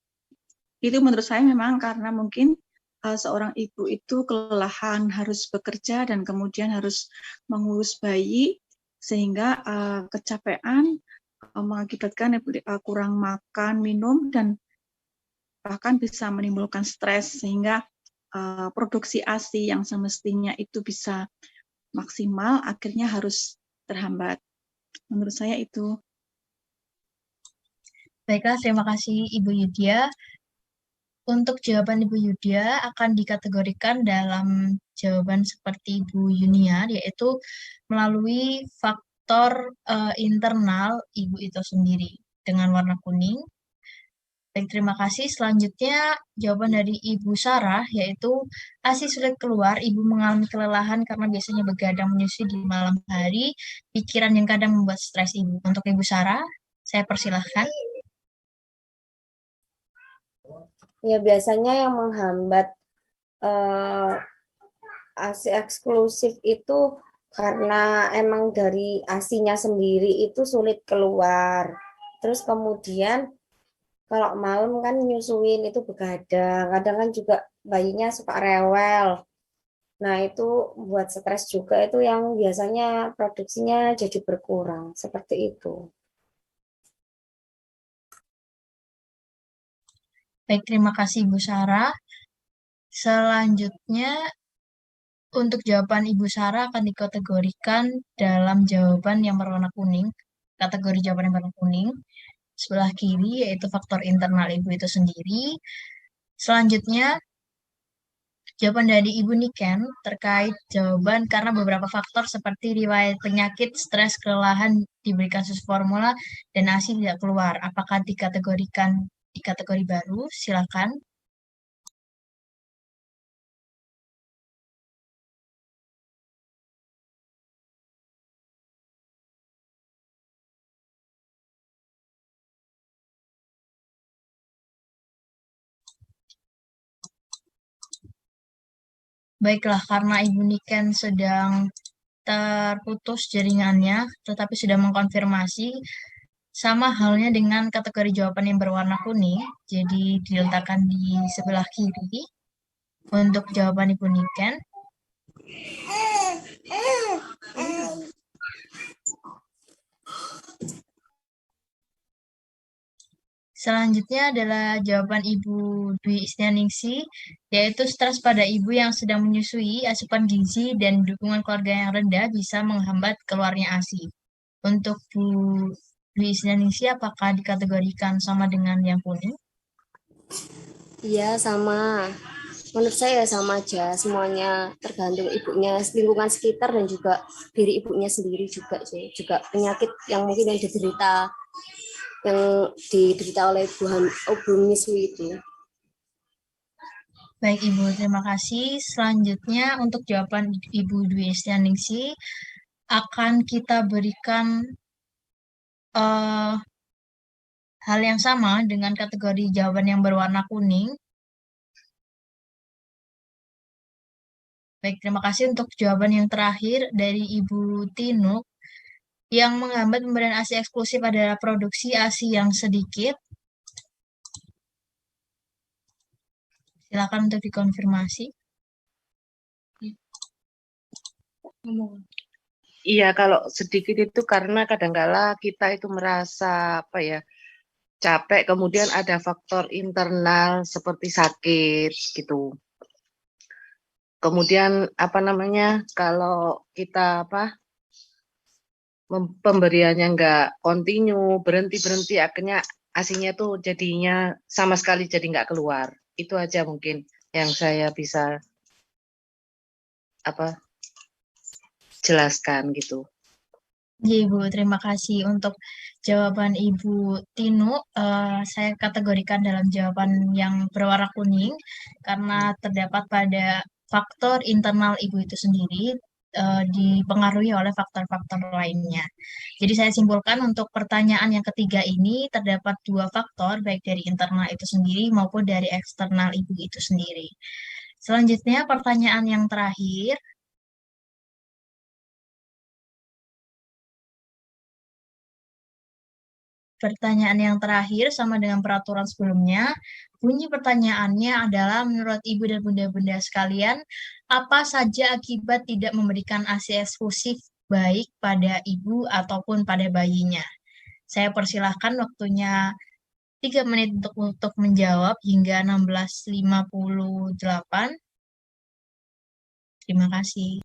itu menurut saya memang karena mungkin seorang ibu itu kelelahan harus bekerja dan kemudian harus mengurus bayi sehingga kecapean mengakibatkan kurang makan, minum dan bahkan bisa menimbulkan stres sehingga produksi ASI yang semestinya itu bisa maksimal akhirnya harus terhambat. Menurut saya itu. Baiklah, terima kasih Ibu Yudia. Untuk jawaban Ibu Yudia akan dikategorikan dalam jawaban seperti Ibu Yuniar, yaitu melalui faktor internal Ibu itu sendiri dengan warna kuning. Baik, terima kasih. Selanjutnya jawaban dari Ibu Sarah, yaitu ASI sulit keluar, Ibu mengalami kelelahan karena biasanya begadang menyusui di malam hari, pikiran yang kadang membuat stres Ibu. Untuk Ibu Sarah, saya persilahkan. Ya, biasanya yang menghambat ASI eksklusif itu karena emang dari ASI-nya sendiri itu sulit keluar. Terus kemudian kalau malam kan nyusuin itu begadang, kadang kan juga bayinya suka rewel. Nah, itu buat stres juga itu yang biasanya produksinya jadi berkurang, seperti itu. Baik, terima kasih Ibu Sarah. Selanjutnya, untuk jawaban Ibu Sarah akan dikategorikan dalam jawaban yang berwarna kuning. Kategori jawaban yang berwarna kuning. Sebelah kiri yaitu faktor internal Ibu itu sendiri. Selanjutnya, jawaban dari Ibu Niken terkait jawaban karena beberapa faktor seperti riwayat penyakit, stres, kelelahan diberikan susu formula, dan ASI tidak keluar. Apakah dikategorikan di kategori baru? Silakan. Baiklah, karena Ibu Niken sedang terputus jaringannya, tetapi sudah mengkonfirmasi, sama halnya dengan kategori jawaban yang berwarna kuning, jadi diletakkan di sebelah kiri untuk jawaban Ibu Niken. Selanjutnya adalah jawaban Ibu Dwi Istianingsi, yaitu stres pada ibu yang sedang menyusui, asupan gizi, dan dukungan keluarga yang rendah bisa menghambat keluarnya ASI. Untuk Bu Dwi Istianingsi, apakah dikategorikan sama dengan yang kuning? Iya, sama. Menurut saya sama aja, semuanya tergantung ibunya, lingkungan sekitar dan juga diri ibunya sendiri juga sih. Juga penyakit yang mungkin yang diderita oleh ibu menyusui itu. Baik Ibu, terima kasih. Selanjutnya untuk jawaban Ibu Dwi Istianingsi akan kita berikan hal yang sama dengan kategori jawaban yang berwarna kuning. Baik, terima kasih untuk jawaban yang terakhir dari Ibu Tinuk. Yang menghambat pemberian ASI eksklusif adalah produksi ASI yang sedikit. Silakan untuk dikonfirmasi. Iya, kalau sedikit itu karena kadangkala kita itu merasa apa ya, capek, kemudian ada faktor internal seperti sakit gitu. Kemudian apa namanya, kalau kita pemberiannya nggak kontinu, berhenti akhirnya ASINya tuh jadinya sama sekali jadi nggak keluar. Itu aja mungkin yang saya bisa jelaskan gitu. Ya, Ibu, terima kasih untuk jawaban Ibu Tinu. Saya kategorikan dalam jawaban yang berwarna kuning karena terdapat pada faktor internal Ibu itu sendiri dipengaruhi oleh faktor-faktor lainnya. Jadi saya simpulkan untuk pertanyaan yang ketiga ini terdapat dua faktor baik dari internal itu sendiri maupun dari eksternal Ibu itu sendiri. Selanjutnya pertanyaan yang terakhir. Pertanyaan yang terakhir sama dengan peraturan sebelumnya. Bunyi pertanyaannya adalah menurut Ibu dan Bunda-Bunda sekalian, apa saja akibat tidak memberikan ASI eksklusif baik pada ibu ataupun pada bayinya? Saya persilahkan waktunya 3 menit untuk menjawab hingga 16.58. Terima kasih.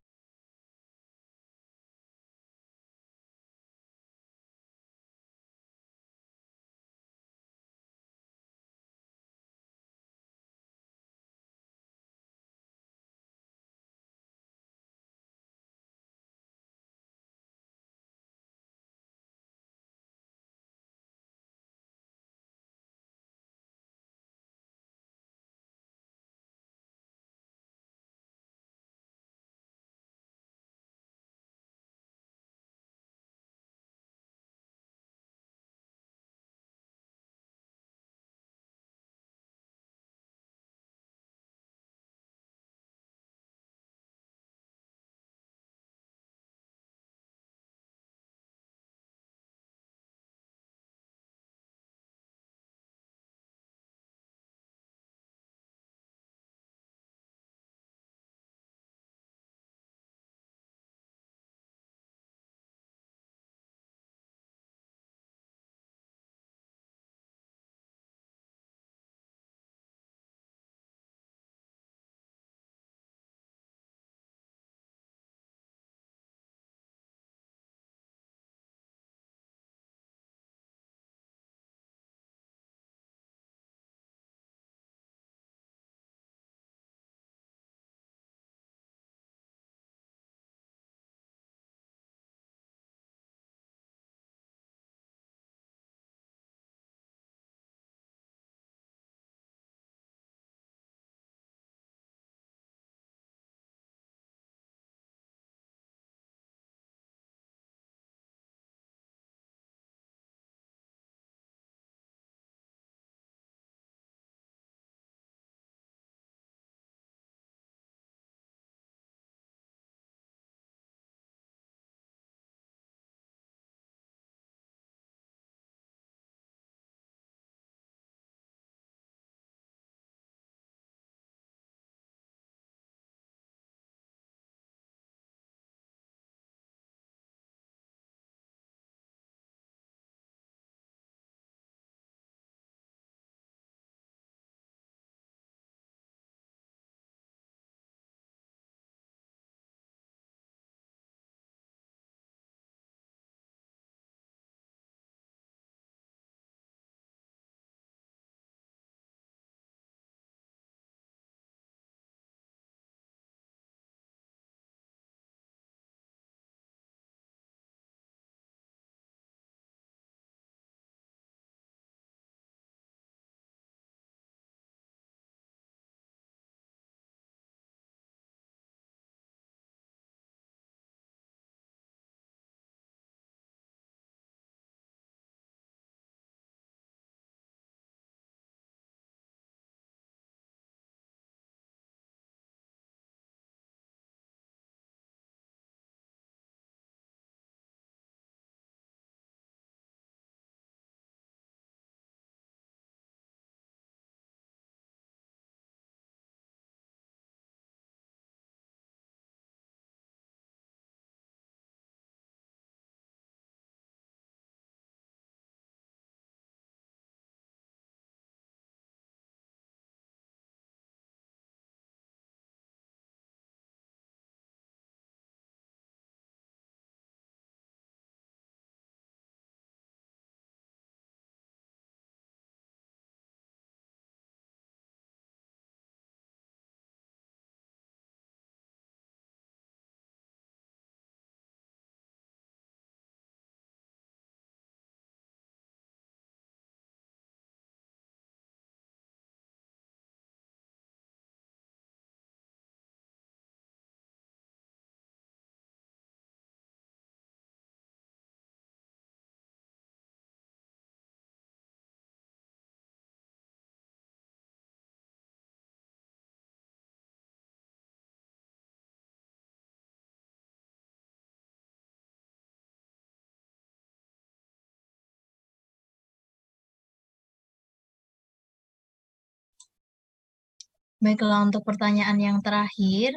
Baiklah, untuk pertanyaan yang terakhir,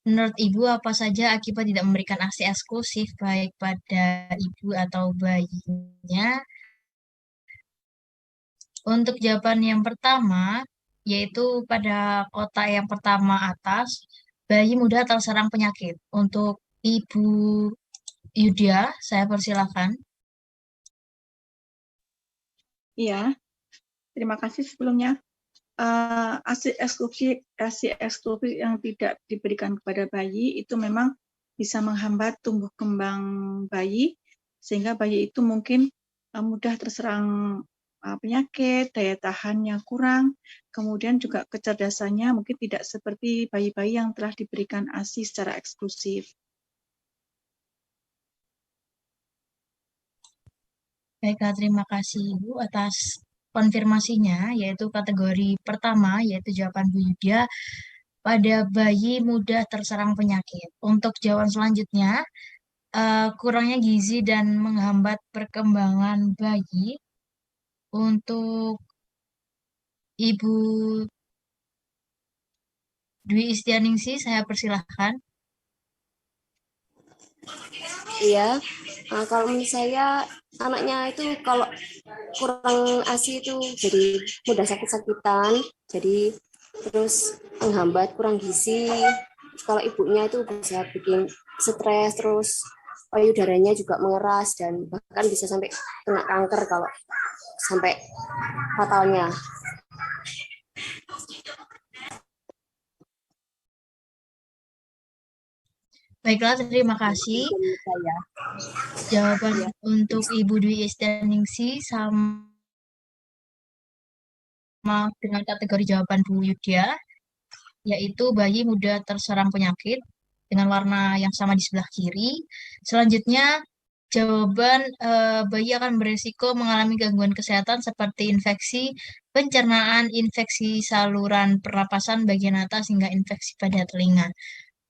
menurut Ibu apa saja akibat tidak memberikan ASI eksklusif baik pada ibu atau bayinya? Untuk jawaban yang pertama, yaitu pada kotak yang pertama atas, bayi mudah terserang penyakit. Untuk Ibu Yudia, saya persilahkan. Iya, terima kasih sebelumnya. ASI eksklusif yang tidak diberikan kepada bayi itu memang bisa menghambat tumbuh kembang bayi, sehingga bayi itu mungkin mudah terserang penyakit, daya tahannya kurang, kemudian juga kecerdasannya mungkin tidak seperti bayi-bayi yang telah diberikan ASI secara eksklusif. Baiklah, terima kasih Ibu atas konfirmasinya, yaitu kategori pertama, yaitu jawaban Bu Yudia, pada bayi mudah terserang penyakit. Untuk jawaban selanjutnya, kurangnya gizi dan menghambat perkembangan bayi. Untuk Ibu Dwi Istianingsih, saya persilahkan. Iya, kalau menurut saya anaknya itu kalau kurang ASI itu jadi mudah sakit-sakitan, jadi terus menghambat kurang gizi. Kalau ibunya itu bisa bikin stres, terus payudaranya juga mengeras dan bahkan bisa sampai kena kanker kalau sampai fatalnya. Baiklah, terima kasih. Jawaban untuk Ibu Dwi Istianingsih sama dengan kategori jawaban Bu Yudia, yaitu bayi mudah terserang penyakit dengan warna yang sama di sebelah kiri. Selanjutnya, jawaban bayi akan berisiko mengalami gangguan kesehatan seperti infeksi pencernaan, infeksi saluran pernapasan bagian atas, hingga infeksi pada telinga.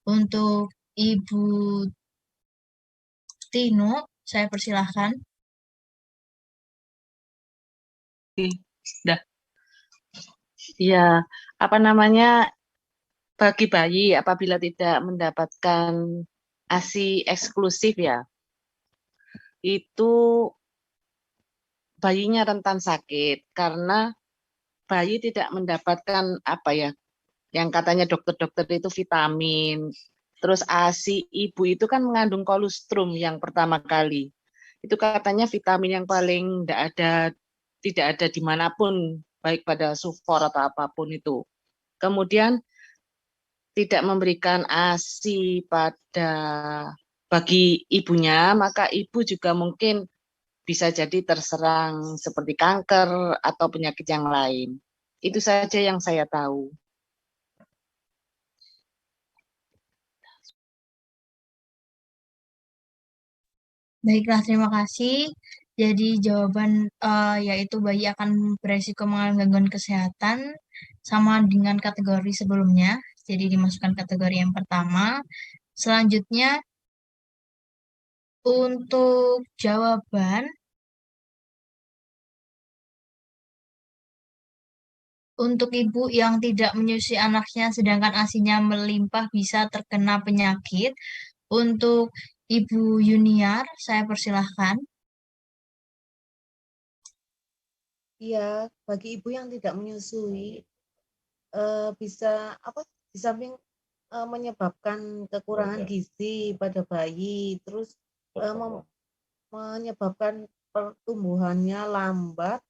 Untuk Ibu Tino, saya persilahkan. Dah. Ya, apa namanya, bagi bayi apabila tidak mendapatkan ASI eksklusif ya, itu bayinya rentan sakit karena bayi tidak mendapatkan apa ya, yang katanya dokter-dokter itu vitamin. Terus ASI ibu itu kan mengandung kolostrum yang pertama kali. Itu katanya vitamin yang paling tidak ada dimanapun, baik pada sulfur atau apapun itu. Kemudian tidak memberikan ASI bagi ibunya, maka ibu juga mungkin bisa jadi terserang seperti kanker atau penyakit yang lain. Itu saja yang saya tahu. Baiklah, terima kasih. Jadi jawaban yaitu bayi akan beresiko mengalami gangguan kesehatan sama dengan kategori sebelumnya. Jadi dimasukkan kategori yang pertama. Selanjutnya untuk jawaban untuk ibu yang tidak menyusui anaknya sedangkan ASINya melimpah bisa terkena penyakit. Untuk Ibu Yuniar, saya persilahkan. Iya, bagi ibu yang tidak menyusui bisa di samping menyebabkan kekurangan gizi pada bayi, terus menyebabkan pertumbuhannya lambat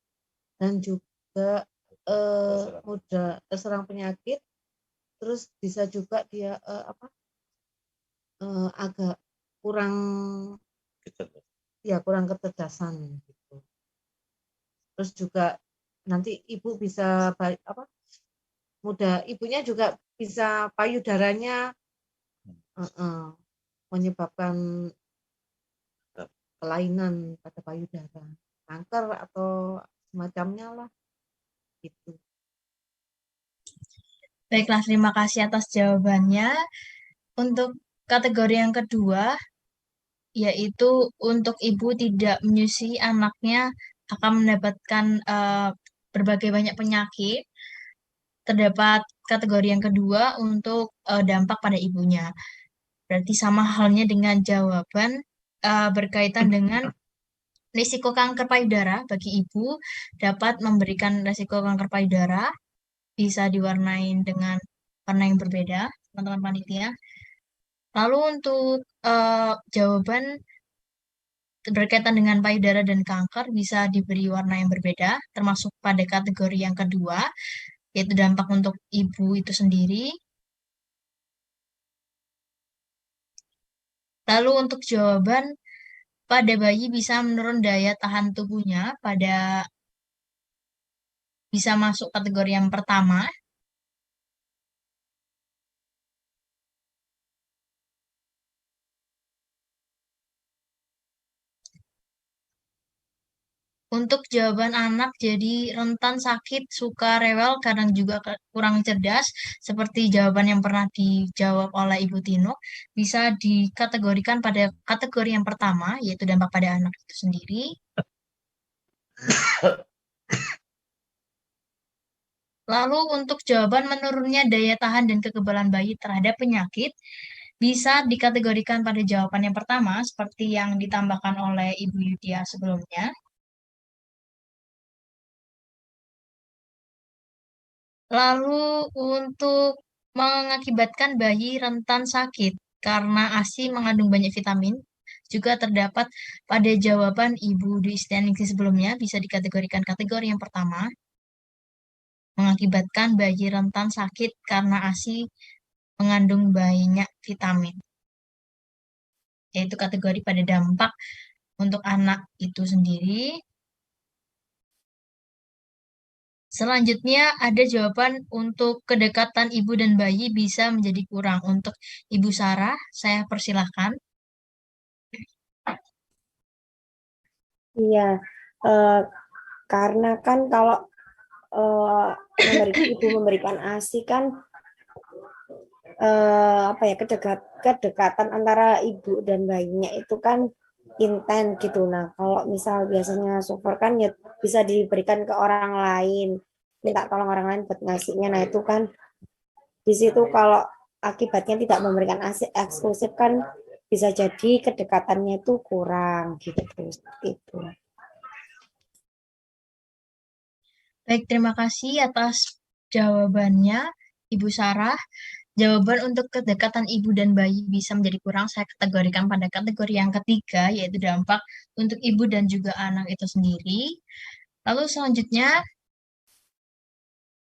dan juga mudah terserang penyakit, terus bisa juga dia agak kurang kecerdasan gitu. Terus juga nanti ibu bisa ibunya juga bisa payudaranya menyebabkan kelainan pada payudara, kanker atau semacamnya lah gitu. Baiklah, terima kasih atas jawabannya. Untuk kategori yang kedua, yaitu untuk ibu tidak menyusui anaknya akan mendapatkan berbagai banyak penyakit. Terdapat kategori yang kedua untuk dampak pada ibunya. Berarti sama halnya dengan jawaban berkaitan dengan risiko kanker payudara bagi ibu dapat memberikan risiko kanker payudara, bisa diwarnain dengan warna yang berbeda, teman-teman panitia. Lalu untuk jawaban berkaitan dengan payudara dan kanker bisa diberi warna yang berbeda, termasuk pada kategori yang kedua, yaitu dampak untuk ibu itu sendiri. Lalu untuk jawaban pada bayi bisa menurun daya tahan tubuhnya bisa masuk kategori yang pertama. Untuk jawaban anak jadi rentan sakit, suka rewel, kadang juga kurang cerdas, seperti jawaban yang pernah dijawab oleh Ibu Tino, bisa dikategorikan pada kategori yang pertama, yaitu dampak pada anak itu sendiri. Lalu untuk jawaban menurunnya daya tahan dan kekebalan bayi terhadap penyakit, bisa dikategorikan pada jawaban yang pertama, seperti yang ditambahkan oleh Ibu Yudia sebelumnya. Lalu untuk mengakibatkan bayi rentan sakit karena ASI mengandung banyak vitamin, juga terdapat pada jawaban Ibu Dwi Setianingsih sebelumnya, bisa dikategorikan kategori yang pertama, mengakibatkan bayi rentan sakit karena ASI mengandung banyak vitamin, yaitu kategori pada dampak untuk anak itu sendiri. Selanjutnya ada jawaban untuk kedekatan ibu dan bayi bisa menjadi kurang. Untuk Ibu Sarah, saya persilahkan. Iya, eh, karena kan kalau ibu memberikan ASI kan apa ya, kedekatan antara ibu dan bayinya itu kan intens gitu. Nah, kalau misal biasanya super kan ya bisa diberikan ke orang lain, minta tolong orang lain buat ngasihnya. Nah, itu kan di situ kalau akibatnya tidak memberikan ASI eksklusif kan bisa jadi kedekatannya itu kurang gitu. Seperti itu. Baik, terima kasih atas jawabannya, Ibu Sarah. Jawaban untuk kedekatan ibu dan bayi bisa menjadi kurang, saya kategorikan pada kategori yang ketiga, yaitu dampak untuk ibu dan juga anak itu sendiri. Lalu selanjutnya,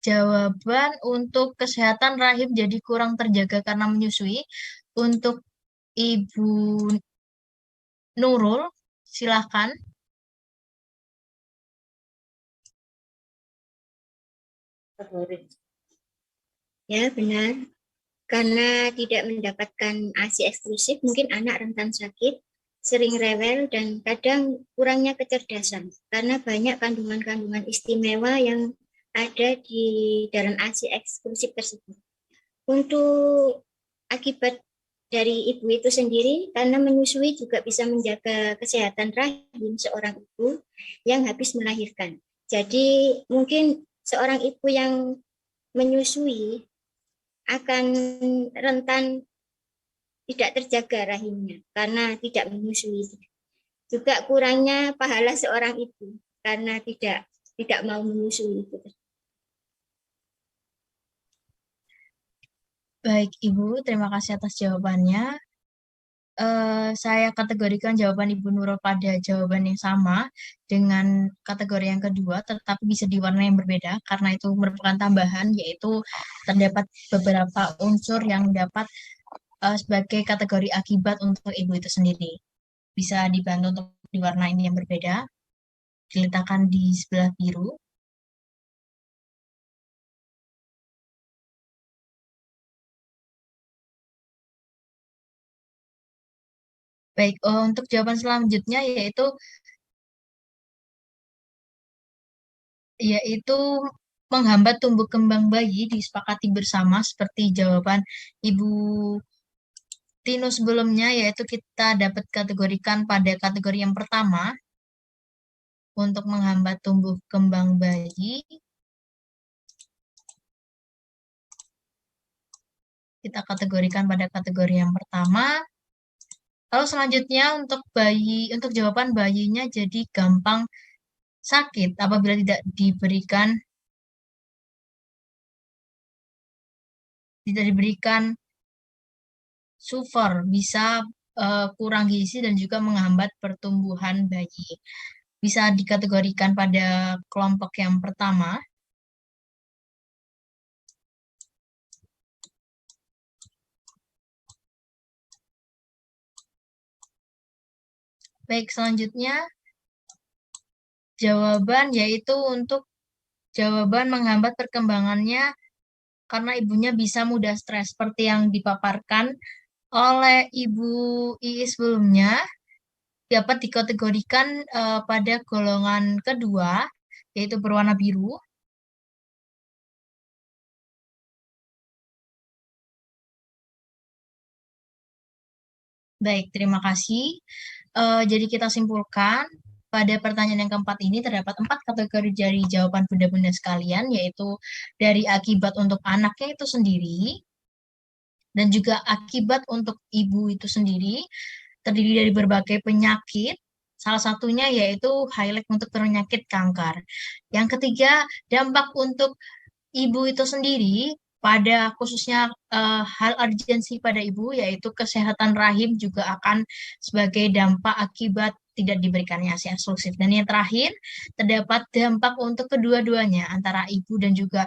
jawaban untuk kesehatan rahim jadi kurang terjaga karena menyusui. Untuk Ibu Nurul, silakan. Ya, benar. Karena tidak mendapatkan ASI eksklusif, mungkin anak rentan sakit, sering rewel, dan kadang kurangnya kecerdasan. Karena banyak kandungan-kandungan istimewa yang ada di dalam ASI eksklusif tersebut. Untuk akibat dari ibu itu sendiri, karena menyusui juga bisa menjaga kesehatan rahim seorang ibu yang habis melahirkan. Jadi mungkin seorang ibu yang menyusui akan rentan tidak terjaga rahimnya karena tidak menyusui. Juga kurangnya pahala seorang ibu karena tidak mau menyusui. Baik, Ibu, terima kasih atas jawabannya. Saya kategorikan jawaban Ibu Nurul pada jawaban yang sama dengan kategori yang kedua, tetapi bisa diwarna yang berbeda karena itu merupakan tambahan, yaitu terdapat beberapa unsur yang dapat sebagai kategori akibat untuk ibu itu sendiri. Bisa dibantu untuk diwarnain yang berbeda, diletakkan di sebelah biru. Baik, untuk jawaban selanjutnya yaitu menghambat tumbuh kembang bayi disepakati bersama seperti jawaban Ibu Tino sebelumnya, yaitu kita dapat kategorikan pada kategori yang pertama untuk menghambat tumbuh kembang bayi. Kita kategorikan pada kategori yang pertama. Lalu selanjutnya untuk jawaban bayinya jadi gampang sakit apabila tidak diberikan sulfur, bisa kurang gizi dan juga menghambat pertumbuhan bayi. Bisa dikategorikan pada kelompok yang pertama. Baik, selanjutnya jawaban yaitu untuk jawaban menghambat perkembangannya karena ibunya bisa mudah stres seperti yang dipaparkan oleh Ibu Iis sebelumnya, dapat dikategorikan pada golongan kedua, yaitu berwarna biru. Baik, terima kasih. Jadi kita simpulkan, pada pertanyaan yang keempat ini terdapat 4 kategori dari jawaban bunda-bunda sekalian, yaitu dari akibat untuk anaknya itu sendiri, dan juga akibat untuk ibu itu sendiri, terdiri dari berbagai penyakit, salah satunya yaitu highlight untuk penyakit kanker. Yang ketiga, dampak untuk ibu itu sendiri, pada khususnya hal urgensi pada ibu, yaitu kesehatan rahim juga akan sebagai dampak akibat tidak diberikannya ASI eksklusif. Dan yang terakhir, terdapat dampak untuk kedua-duanya, antara ibu dan juga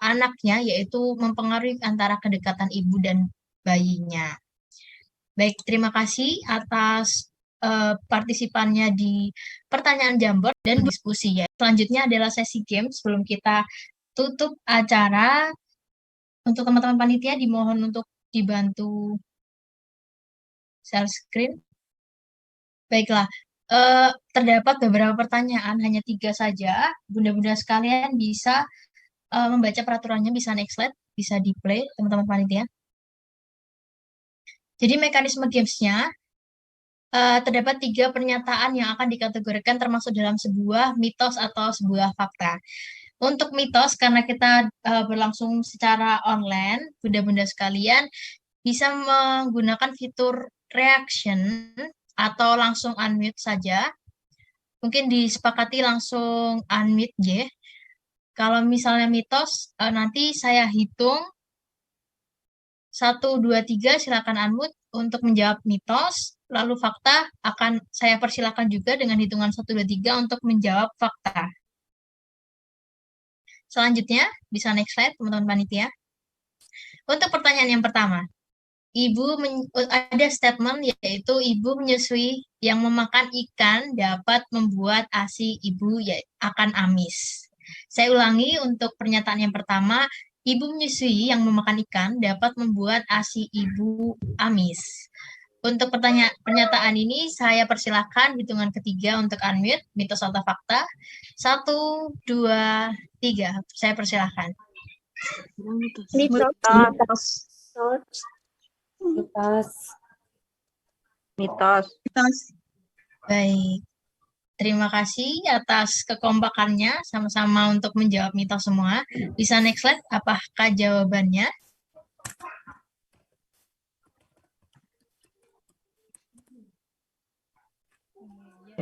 anaknya, yaitu mempengaruhi antara kedekatan ibu dan bayinya. Baik, terima kasih atas partisipannya di pertanyaan Jamboard dan diskusi ya. Selanjutnya adalah sesi game. Sebelum kita tutup acara, untuk teman-teman panitia dimohon untuk dibantu share screen. Baiklah, terdapat beberapa pertanyaan, hanya 3 saja. Bunda-bunda sekalian bisa membaca peraturannya, bisa next slide, bisa di play teman-teman panitia. Jadi mekanisme gamesnya, terdapat 3 pernyataan yang akan dikategorikan termasuk dalam sebuah mitos atau sebuah fakta. Untuk mitos, karena kita berlangsung secara online, bunda-bunda sekalian bisa menggunakan fitur reaction atau langsung unmute saja. Mungkin disepakati langsung unmute ya. Kalau misalnya mitos, nanti saya hitung 1, 2, 3, silakan unmute untuk menjawab mitos. Lalu fakta akan saya persilakan juga dengan hitungan 1, 2, 3 untuk menjawab fakta. Selanjutnya, bisa next slide teman-teman panitia. Untuk pertanyaan yang pertama, ada statement yaitu ibu menyusui yang memakan ikan dapat membuat ASI ibu akan amis. Saya ulangi untuk pernyataan yang pertama, ibu menyusui yang memakan ikan dapat membuat ASI ibu amis. Untuk pernyataan ini saya persilahkan hitungan ketiga untuk unmute, mitos atau fakta. 1, 2, 3. Saya persilahkan. Mitos. Baik. Terima kasih atas kekompakannya, sama-sama untuk menjawab mitos semua. Bisa next slide, apakah jawabannya?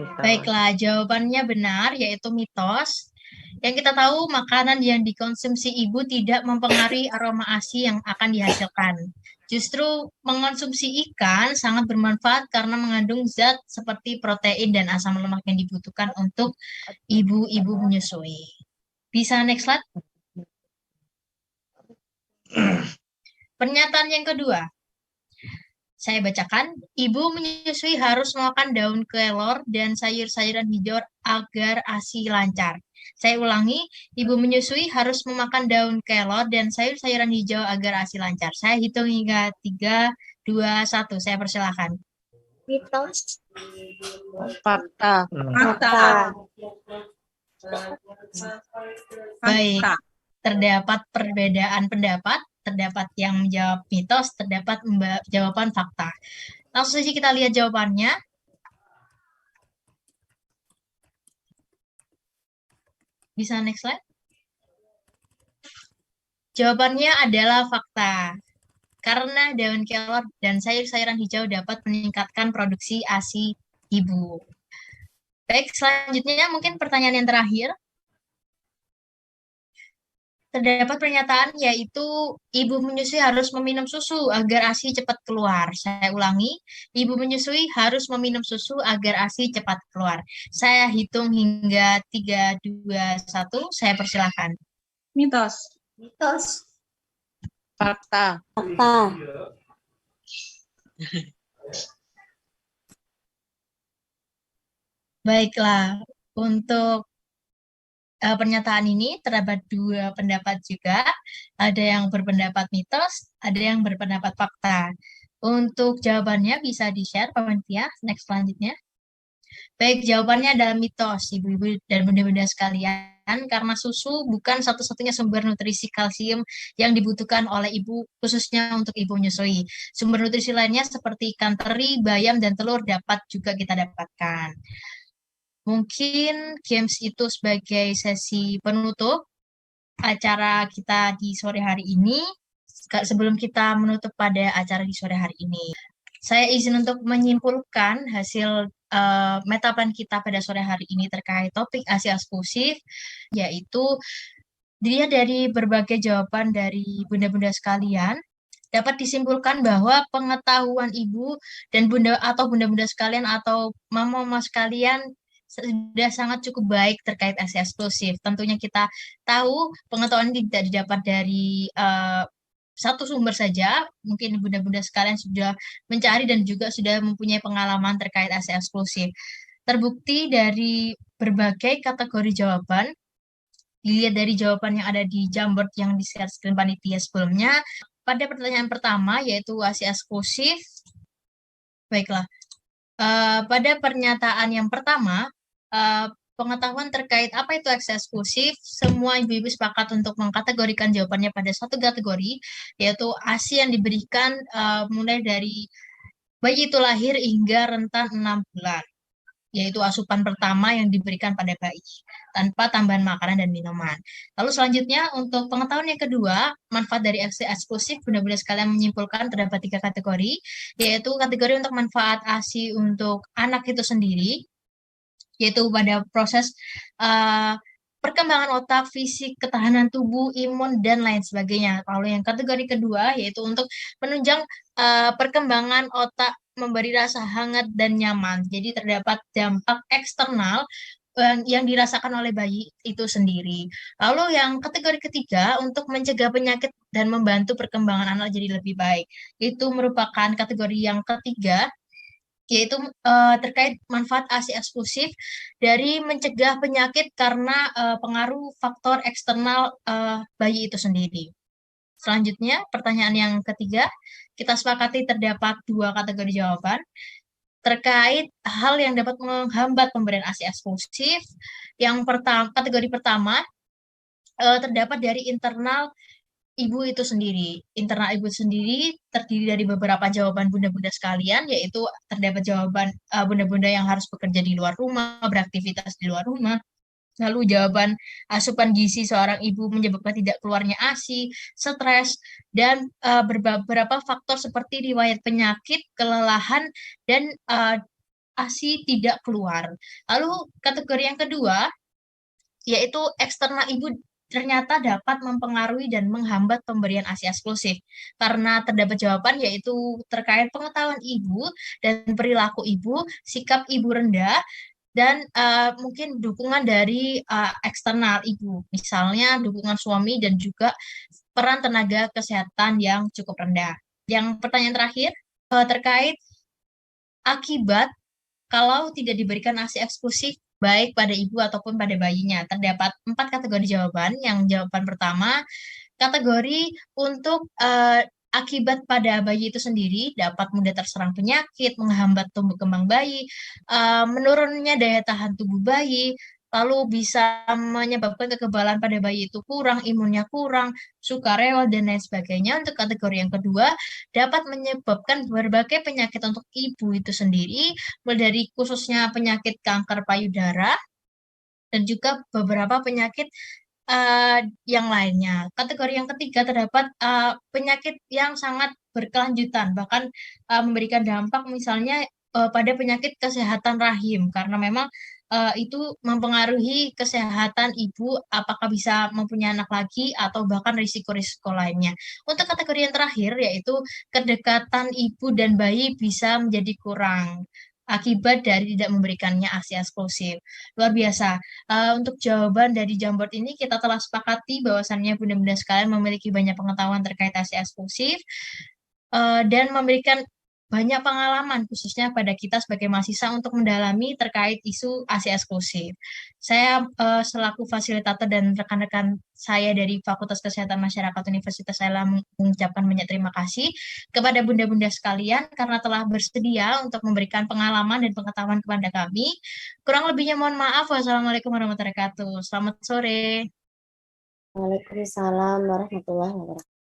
Baiklah, jawabannya benar, yaitu mitos. Yang kita tahu, makanan yang dikonsumsi ibu tidak mempengaruhi aroma ASI yang akan dihasilkan. Justru mengonsumsi ikan sangat bermanfaat karena mengandung zat seperti protein dan asam lemak yang dibutuhkan untuk ibu-ibu menyusui. Bisa next slide? Pernyataan yang kedua. Saya bacakan, ibu menyusui harus makan daun kelor dan sayur-sayuran hijau agar ASI lancar. Saya ulangi, ibu menyusui harus memakan daun kelor dan sayur-sayuran hijau agar ASI lancar. Saya hitung hingga 3, 2, 1. Saya persilahkan. Mitos. Fakta. Baik, terdapat perbedaan pendapat. Terdapat yang menjawab mitos, terdapat jawaban fakta. Langsung saja kita lihat jawabannya. Bisa next slide? Jawabannya adalah fakta. Karena daun kelor dan sayur-sayuran hijau dapat meningkatkan produksi ASI ibu. Baik, selanjutnya mungkin pertanyaan yang terakhir. Terdapat pernyataan yaitu ibu menyusui harus meminum susu agar ASI cepat keluar. Saya ulangi, ibu menyusui harus meminum susu agar ASI cepat keluar. Saya hitung hingga 3, 2, 1, saya persilahkan. Mitos. Mitos. Fakta. Fakta. Baiklah, untuk pernyataan ini terdapat 2 pendapat juga. Ada yang berpendapat mitos, ada yang berpendapat fakta. Untuk jawabannya bisa di-share, Pak Mentia. Next selanjutnya. Baik, jawabannya adalah mitos, ibu-ibu dan bunda-bunda sekalian, karena susu bukan satu-satunya sumber nutrisi kalsium yang dibutuhkan oleh ibu, khususnya untuk ibu menyusui. Sumber nutrisi lainnya seperti ikan teri, bayam, dan telur dapat juga kita dapatkan. Mungkin games itu sebagai sesi penutup acara kita di sore hari ini. Sebelum kita menutup pada acara di sore hari ini, saya izin untuk menyimpulkan hasil metaplan kita pada sore hari ini terkait topik ASI eksklusif, yaitu dilihat dari berbagai jawaban dari bunda-bunda sekalian, dapat disimpulkan bahwa pengetahuan ibu dan bunda atau bunda-bunda sekalian atau mama-mama sekalian sudah sangat cukup baik terkait ASI eksklusif. Tentunya kita tahu pengetahuan ini tidak didapat dari satu sumber saja, mungkin bunda-bunda sekalian sudah mencari dan juga sudah mempunyai pengalaman terkait ASI eksklusif. Terbukti dari berbagai kategori jawaban, dilihat dari jawaban yang ada di Jamboard yang di-share screen panitia sebelumnya, pada pertanyaan pertama yaitu ASI eksklusif. Baiklah, pada pernyataan yang pertama, pengetahuan terkait apa itu ASI eksklusif, semua ibu-ibu sepakat untuk mengkategorikan jawabannya pada satu kategori, yaitu ASI yang diberikan mulai dari bayi itu lahir hingga rentan 6 bulan, yaitu asupan pertama yang diberikan pada bayi, tanpa tambahan makanan dan minuman. Lalu selanjutnya, untuk pengetahuan yang kedua, manfaat dari ASI eksklusif, bunda-bunda sekalian menyimpulkan terdapat 3 kategori, yaitu kategori untuk manfaat ASI untuk anak itu sendiri, yaitu pada proses perkembangan otak, fisik, ketahanan tubuh, imun, dan lain sebagainya. Lalu yang kategori kedua, yaitu untuk menunjang perkembangan otak, memberi rasa hangat dan nyaman. Jadi terdapat dampak eksternal yang dirasakan oleh bayi itu sendiri. Lalu yang kategori ketiga, untuk mencegah penyakit dan membantu perkembangan anak jadi lebih baik. Itu merupakan kategori yang ketiga, yaitu terkait manfaat ASI eksklusif dari mencegah penyakit karena pengaruh faktor eksternal bayi itu sendiri. Selanjutnya, pertanyaan yang ketiga, kita sepakati terdapat 2 kategori jawaban terkait hal yang dapat menghambat pemberian ASI eksklusif. Yang pertama, kategori pertama terdapat dari internal ibu itu sendiri. Internal ibu sendiri terdiri dari beberapa jawaban bunda-bunda sekalian, yaitu terdapat jawaban bunda-bunda yang harus bekerja di luar rumah, beraktivitas di luar rumah. Lalu jawaban asupan gizi seorang ibu menyebabkan tidak keluarnya ASI, stres, dan beberapa faktor seperti riwayat penyakit, kelelahan, dan ASI tidak keluar. Lalu kategori yang kedua, yaitu eksternal ibu ternyata dapat mempengaruhi dan menghambat pemberian ASI eksklusif. Karena terdapat jawaban yaitu terkait pengetahuan ibu dan perilaku ibu, sikap ibu rendah, dan mungkin dukungan dari eksternal ibu. Misalnya dukungan suami dan juga peran tenaga kesehatan yang cukup rendah. Yang pertanyaan terakhir, terkait akibat kalau tidak diberikan ASI eksklusif baik pada ibu ataupun pada bayinya. Terdapat 4 kategori jawaban. Yang jawaban pertama, kategori untuk akibat pada bayi itu sendiri dapat mudah terserang penyakit, menghambat tumbuh kembang bayi, menurunnya daya tahan tubuh bayi, lalu bisa menyebabkan kekebalan pada bayi itu kurang, imunnya kurang, suka rewel, dan lain sebagainya. Untuk kategori yang kedua, dapat menyebabkan berbagai penyakit untuk ibu itu sendiri, mulai dari khususnya penyakit kanker payudara, dan juga beberapa penyakit yang lainnya. Kategori yang ketiga terdapat penyakit yang sangat berkelanjutan, bahkan memberikan dampak misalnya pada penyakit kesehatan rahim, karena memang itu mempengaruhi kesehatan ibu apakah bisa mempunyai anak lagi atau bahkan risiko-risiko lainnya. Untuk kategori yang terakhir yaitu kedekatan ibu dan bayi bisa menjadi kurang akibat dari tidak memberikannya ASI eksklusif. Luar biasa. Untuk jawaban dari Jamboard ini kita telah sepakati bahwasannya bunda-bunda sekalian memiliki banyak pengetahuan terkait ASI eksklusif dan memberikan banyak pengalaman khususnya pada kita sebagai mahasiswa untuk mendalami terkait isu ASI eksklusif. Saya selaku fasilitator dan rekan-rekan saya dari Fakultas Kesehatan Masyarakat Universitas Airlangga mengucapkan banyak terima kasih kepada bunda-bunda sekalian karena telah bersedia untuk memberikan pengalaman dan pengetahuan kepada kami. Kurang lebihnya mohon maaf. Wassalamualaikum warahmatullahi wabarakatuh. Selamat sore. Waalaikumsalam warahmatullahi wabarakatuh.